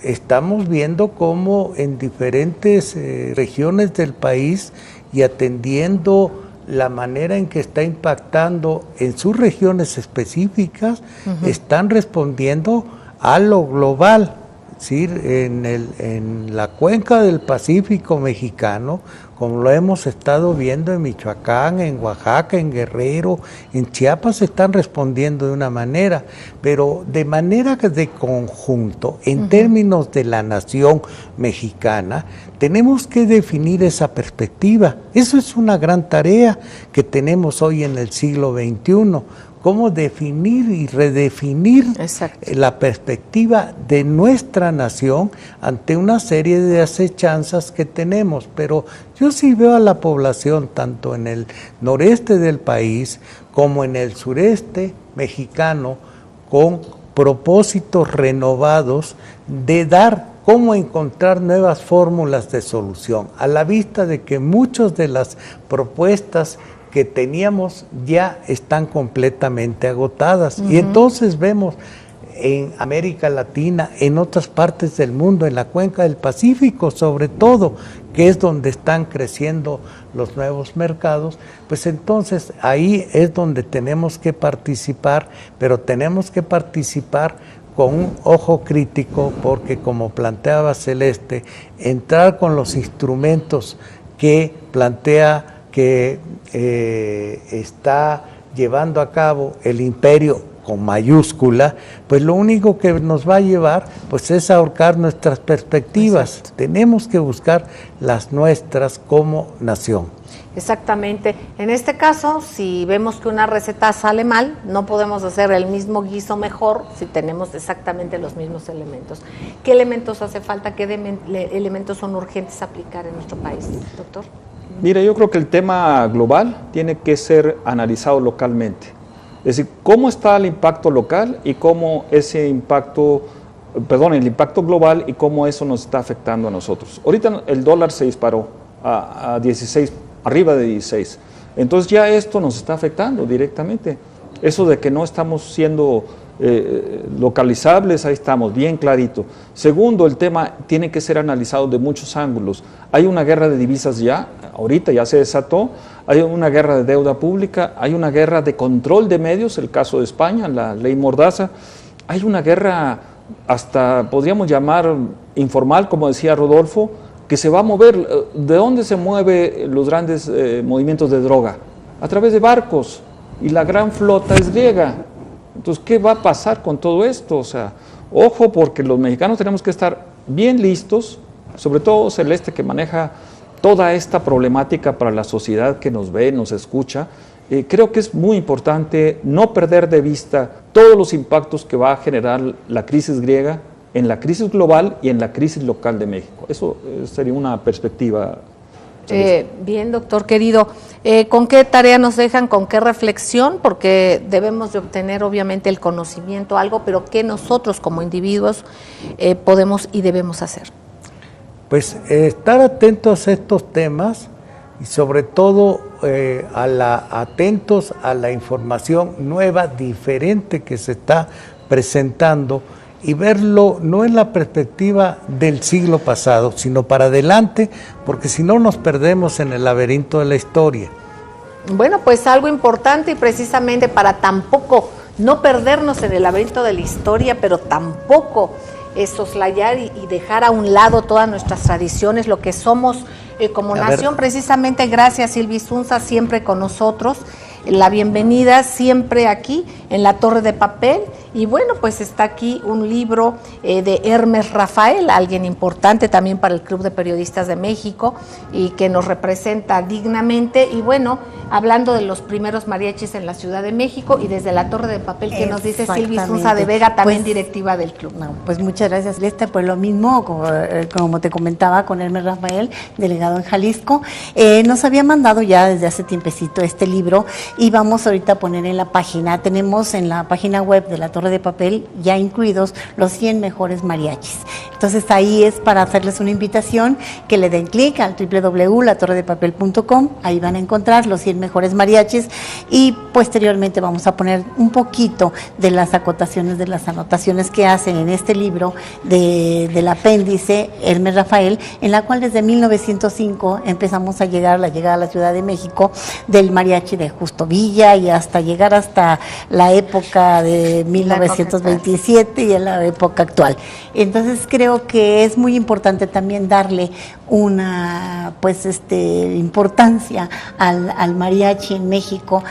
estamos viendo cómo en diferentes regiones del país y atendiendo la manera en que está impactando en sus regiones específicas, están respondiendo a lo global. Es decir, en la cuenca del Pacífico mexicano, como lo hemos estado viendo en Michoacán, en Oaxaca, en Guerrero, en Chiapas, están respondiendo de una manera, pero de manera de conjunto, en términos de la nación mexicana, tenemos que definir esa perspectiva. Eso es una gran tarea que tenemos hoy en el siglo XXI. Cómo definir y redefinir la perspectiva de nuestra nación ante una serie de acechanzas que tenemos. Pero yo sí veo a la población, tanto en el noreste del país como en el sureste mexicano, con propósitos renovados de dar cómo encontrar nuevas fórmulas de solución, a la vista de que muchas de las propuestas que teníamos ya están completamente agotadas. Y entonces vemos en América Latina, en otras partes del mundo, en la cuenca del Pacífico sobre todo, que es donde están creciendo los nuevos mercados, pues entonces ahí es donde tenemos que participar, pero tenemos que participar con un ojo crítico, porque como planteaba Celeste, entrar con los instrumentos que plantea que está llevando a cabo el imperio con mayúscula, pues lo único que nos va a llevar pues es a ahorcar nuestras perspectivas. Exacto. Tenemos que buscar las nuestras como nación. Exactamente. En este caso, si vemos que una receta sale mal, no podemos hacer el mismo guiso mejor si tenemos exactamente los mismos elementos. ¿Qué elementos hace falta? ¿Qué elementos son urgentes aplicar en nuestro país, doctor? Mira, yo creo que el tema global tiene que ser analizado localmente. Es decir, cómo está el impacto local y cómo ese impacto, el impacto global y cómo eso nos está afectando a nosotros. Ahorita el dólar se disparó a 16, arriba de 16. Entonces ya esto nos está afectando directamente. Eso de que no estamos siendo localizables, ahí estamos, bien clarito. Segundo, el tema tiene que ser analizado de muchos ángulos. Hay una guerra de divisas ya, ahorita ya se desató, hay una guerra de deuda pública, hay una guerra de control de medios, el caso de España, la ley Mordaza, hay una guerra hasta, podríamos llamar informal, como decía Rodolfo, que se va a mover. ¿De dónde se mueven los grandes movimientos de droga? A través de barcos, y la gran flota es griega. Entonces, ¿qué va a pasar con todo esto? O sea, ojo, porque los mexicanos tenemos que estar bien listos, sobre todo Celeste, que maneja toda esta problemática para la sociedad que nos ve, nos escucha. Creo que es muy importante no perder de vista todos los impactos que va a generar la crisis griega en la crisis global y en la crisis local de México. Eso sería una perspectiva. Bien, doctor querido, ¿con qué tarea nos dejan, con qué reflexión? Porque debemos de obtener obviamente el conocimiento, algo, pero ¿qué nosotros como individuos podemos y debemos hacer? Pues estar atentos a estos temas y sobre todo atentos a la información nueva, diferente que se está presentando, y verlo no en la perspectiva del siglo pasado, sino para adelante, porque si no nos perdemos en el laberinto de la historia. Bueno, pues algo importante, y precisamente para tampoco no perdernos en el laberinto de la historia, pero tampoco soslayar y dejar a un lado todas nuestras tradiciones, lo que somos como nación. Precisamente gracias, Silvi Zunza, siempre con nosotros. la bienvenida siempre aquí en la Torre de Papel. Y bueno, pues está aquí un libro de Hermes Rafael, alguien importante también para el Club de Periodistas de México y que nos representa dignamente. Y bueno, hablando de los primeros mariachis en la Ciudad de México y desde la Torre de Papel, que nos dice Silvi Sunza de Vega, también directiva del club. No, pues muchas gracias, Celeste. Pues lo mismo, como te comentaba, con Hermes Rafael, delegado en Jalisco. Nos había mandado ya desde hace tiempecito este libro y vamos ahorita a poner en la página. Tenemos en la página web de la Torre de Papel ya incluidos los 100 mejores mariachis. Entonces ahí es para hacerles una invitación que le den clic al www.latorredepapel.com, ahí van a encontrar los 100 mejores mariachis y posteriormente vamos a poner un poquito de las acotaciones, de las anotaciones que hacen en este libro del apéndice Hermes Rafael, en la cual desde 1905 empezamos a llegar a la llegada a la Ciudad de México del mariachi de Justo Villa y hasta llegar hasta la época de 1927 y en la época actual. Entonces creo que es muy importante también darle una importancia al mariachi en México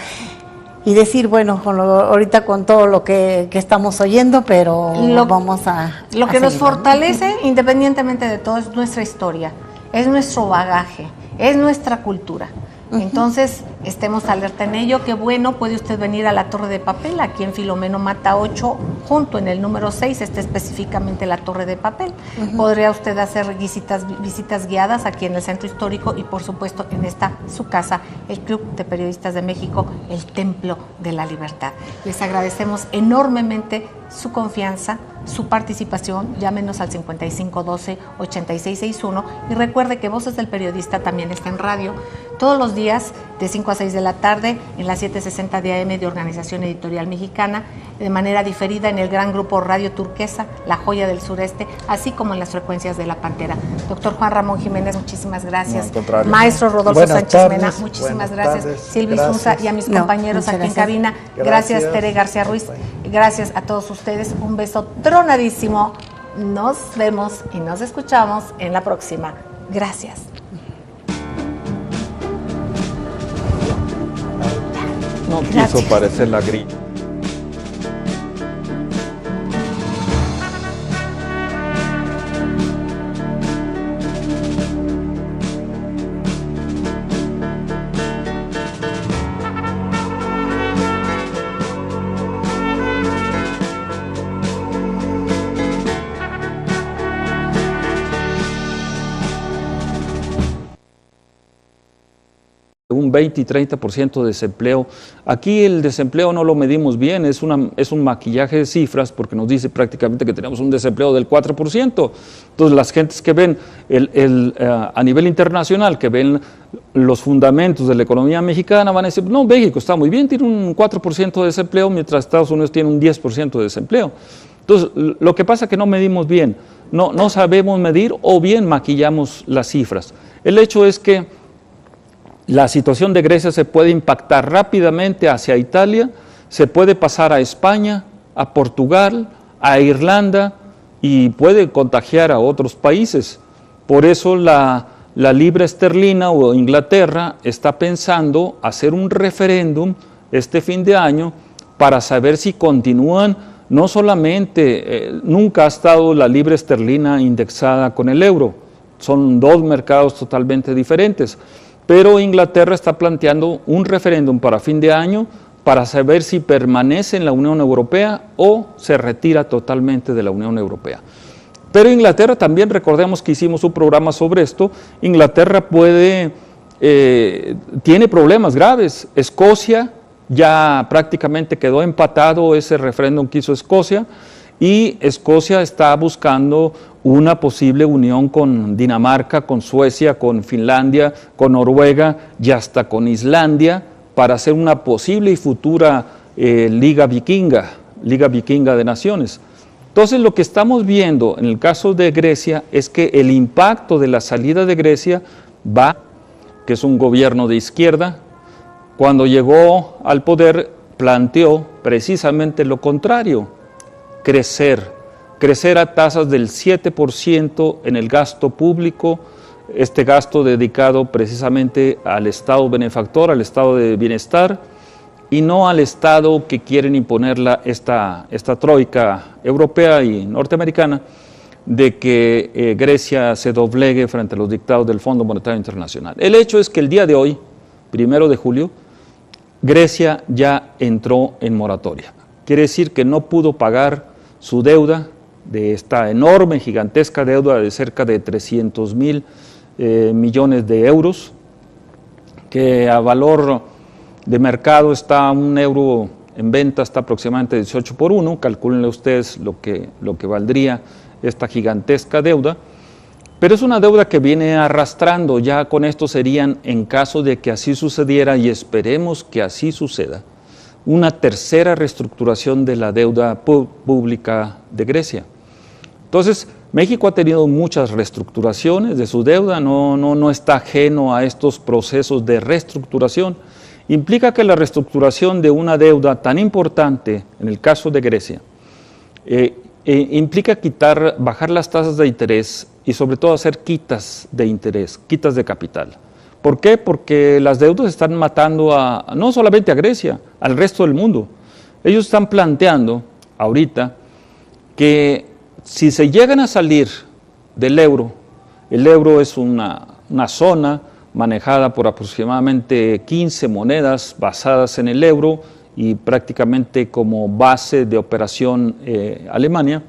y decir, bueno, ahorita con todo lo que estamos oyendo, pero vamos a... Lo que nos fortalece, independientemente de todo, es nuestra historia, es nuestro bagaje, es nuestra cultura. Entonces, estemos alerta en ello. Qué bueno, puede usted venir a la Torre de Papel, aquí en Filomeno Mata 8, junto en el número 6, está específicamente la Torre de Papel. Podría usted hacer visitas guiadas aquí en el Centro Histórico y, por supuesto, en su casa, el Club de Periodistas de México, el Templo de la Libertad. Les agradecemos enormemente su confianza, su participación. Llámenos al 5512-8661 y recuerde que Voces del Periodista también está en radio todos los días de 5 a 6 de la tarde en las 7:60 de AM de Organización Editorial Mexicana, de manera diferida en el gran grupo Radio Turquesa, La Joya del Sureste, así como en las frecuencias de La Pantera. Doctor Juan Ramón Jiménez, muchísimas gracias. No, Maestro Rodolfo Buenas Sánchez tardes, Mena, muchísimas gracias. tardes, Silvi Sunza y a mis compañeros aquí en cabina. Gracias, Tere García Ruiz. Gracias a todos ustedes. Un beso tronadísimo. Nos vemos y nos escuchamos en la próxima. Gracias. No quiso parecer la grilla. Un 20 y 30% de desempleo. Aquí el desempleo no lo medimos bien, es un maquillaje de cifras porque nos dice prácticamente que tenemos un desempleo del 4%. Entonces las gentes que ven a nivel internacional, que ven los fundamentos de la economía mexicana, van a decir, no, México está muy bien, tiene un 4% de desempleo, mientras Estados Unidos tiene un 10% de desempleo. Entonces, lo que pasa es que no medimos bien, no sabemos medir o bien maquillamos las cifras. El hecho es que la situación de Grecia se puede impactar rápidamente hacia Italia, se puede pasar a España, a Portugal, a Irlanda y puede contagiar a otros países. Por eso la libra esterlina o Inglaterra está pensando hacer un referéndum este fin de año para saber si continúan, no solamente, nunca ha estado la libra esterlina indexada con el euro, son dos mercados totalmente diferentes. Pero Inglaterra está planteando un referéndum para fin de año para saber si permanece en la Unión Europea o se retira totalmente de la Unión Europea. Pero Inglaterra también, recordemos que hicimos un programa sobre esto, Inglaterra tiene problemas graves. Escocia ya prácticamente quedó empatado ese referéndum que hizo Escocia y Escocia está buscando una posible unión con Dinamarca, con Suecia, con Finlandia, con Noruega y hasta con Islandia para hacer una posible y futura Liga Vikinga de Naciones. Entonces lo que estamos viendo en el caso de Grecia es que el impacto de la salida de Grecia que es un gobierno de izquierda, cuando llegó al poder planteó precisamente lo contrario, crecer a tasas del 7% en el gasto público, este gasto dedicado precisamente al Estado benefactor, al Estado de bienestar, y no al Estado que quieren imponer esta troika europea y norteamericana de que Grecia se doblegue frente a los dictados del Fondo Monetario Internacional. El hecho es que el día de hoy, 1 de julio, Grecia ya entró en moratoria. Quiere decir que no pudo pagar su deuda, de esta enorme, gigantesca deuda de cerca de 300.000 millones de euros, que a valor de mercado está €1 en venta, está aproximadamente 18 por 1, calcúlenle ustedes lo que valdría esta gigantesca deuda, pero es una deuda que viene arrastrando. Ya con esto serían, en caso de que así sucediera, y esperemos que así suceda, una tercera reestructuración de la deuda pública de Grecia. Entonces, México ha tenido muchas reestructuraciones de su deuda, no está ajeno a estos procesos de reestructuración. Implica que la reestructuración de una deuda tan importante, en el caso de Grecia, implica bajar las tasas de interés y sobre todo hacer quitas de interés, quitas de capital. ¿Por qué? Porque las deudas están matando no solamente a Grecia, al resto del mundo. Ellos están planteando ahorita que si se llegan a salir del euro, el euro es una zona manejada por aproximadamente 15 monedas basadas en el euro y prácticamente como base de operación Alemania,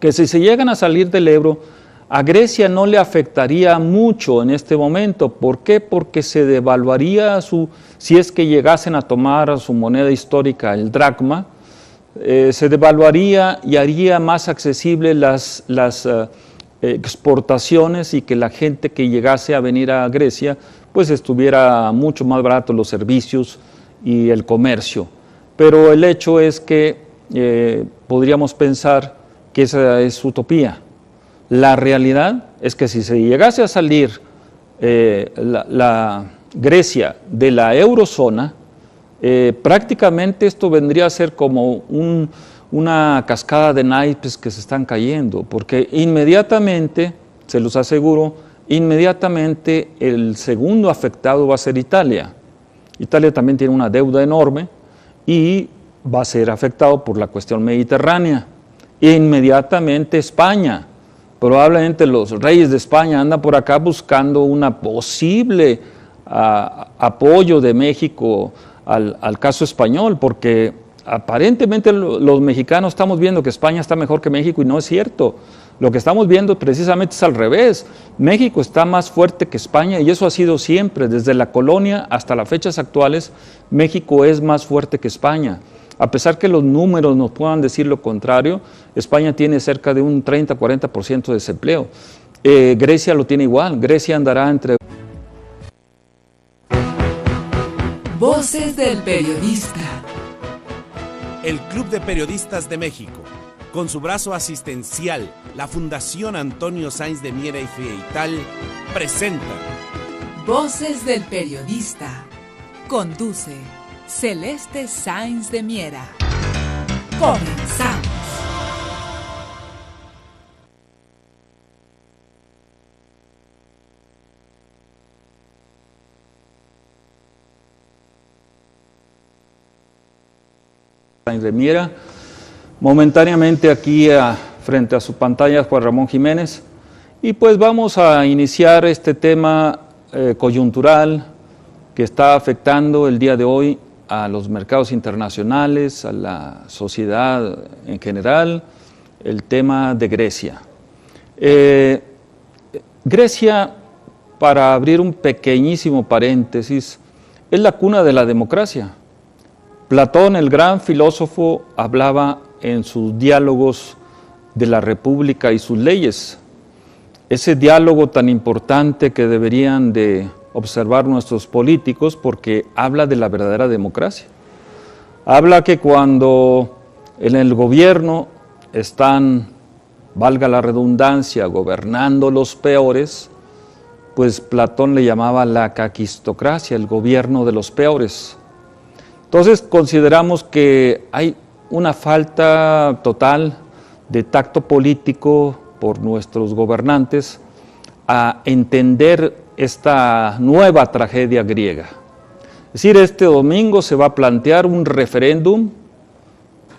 que si se llegan a salir del euro, a Grecia no le afectaría mucho en este momento. ¿Por qué? Porque se devaluaría si es que llegasen a tomar su moneda histórica, el dracma, se devaluaría y haría más accesible las exportaciones, y que la gente que llegase a venir a Grecia pues estuviera mucho más barato los servicios y el comercio. Pero el hecho es que podríamos pensar que esa es utopía. La realidad es que si se llegase a salir la Grecia de la eurozona, prácticamente esto vendría a ser como una cascada de naipes que se están cayendo, porque inmediatamente, se los aseguro, inmediatamente el segundo afectado va a ser Italia. Italia también tiene una deuda enorme y va a ser afectado por la cuestión mediterránea. E inmediatamente España. Probablemente los reyes de España andan por acá buscando una posible apoyo de México al caso español, porque aparentemente los mexicanos estamos viendo que España está mejor que México, y no es cierto. Lo que estamos viendo precisamente es al revés. México está más fuerte que España, y eso ha sido siempre, desde la colonia hasta las fechas actuales. México es más fuerte que España. A pesar que los números nos puedan decir lo contrario, España tiene cerca de un 30-40% de desempleo. Grecia lo tiene igual. Grecia andará entre... Voces del periodista. El Club de Periodistas de México, con su brazo asistencial, la Fundación Antonio Sáenz de Miera y Feital, presenta Voces del periodista. Conduce Celeste Sáenz de Miera. Comenzamos. Sáenz de Miera, momentáneamente aquí frente a su pantalla Juan Ramón Jiménez, y pues vamos a iniciar este tema coyuntural que está afectando el día de hoy a los mercados internacionales, a la sociedad en general, el tema de Grecia. Grecia, para abrir un pequeñísimo paréntesis, es la cuna de la democracia. Platón, el gran filósofo, hablaba en sus diálogos de la República y sus leyes. Ese diálogo tan importante que deberían de observar nuestros políticos, porque habla de la verdadera democracia. Habla que cuando en el gobierno están, valga la redundancia, gobernando los peores, pues Platón le llamaba la caquistocracia, el gobierno de los peores. Entonces consideramos que hay una falta total de tacto político por nuestros gobernantes a entender esta nueva tragedia griega. Es decir, este domingo se va a plantear un referéndum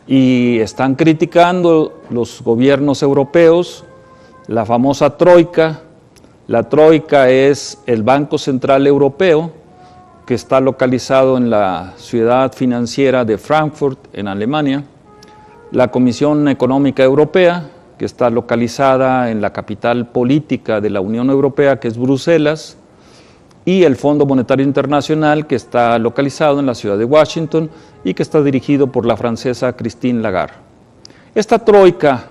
y están criticando los gobiernos europeos la famosa troika. La troika es el Banco Central Europeo, que está localizado en la ciudad financiera de Frankfurt, en Alemania, la Comisión Económica Europea, que está localizada en la capital política de la Unión Europea, que es Bruselas, y el Fondo Monetario Internacional, que está localizado en la ciudad de Washington y que está dirigido por la francesa Christine Lagarde. Esta troika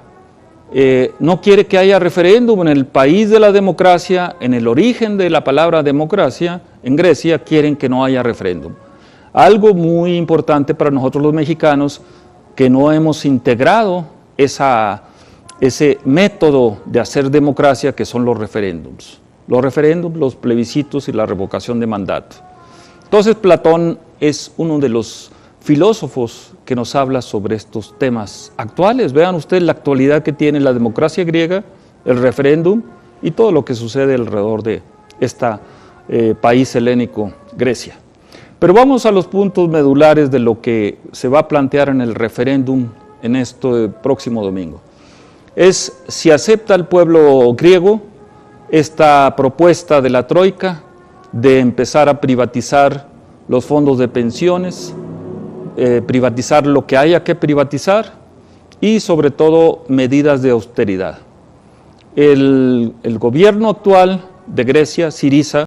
no quiere que haya referéndum en el país de la democracia, en el origen de la palabra democracia, en Grecia quieren que no haya referéndum. Algo muy importante para nosotros los mexicanos, que no hemos integrado ese método de hacer democracia que son los referéndums. Los referéndums, los plebiscitos y la revocación de mandato. Entonces Platón es uno de los filósofos que nos habla sobre estos temas actuales. Vean ustedes la actualidad que tiene la democracia griega, el referéndum y todo lo que sucede alrededor de este país helénico, Grecia. Pero vamos a los puntos medulares de lo que se va a plantear en el referéndum en este próximo domingo. Es si acepta el pueblo griego esta propuesta de la troika de empezar a privatizar los fondos de pensiones, privatizar lo que haya que privatizar y sobre todo medidas de austeridad. El gobierno actual de Grecia, Syriza,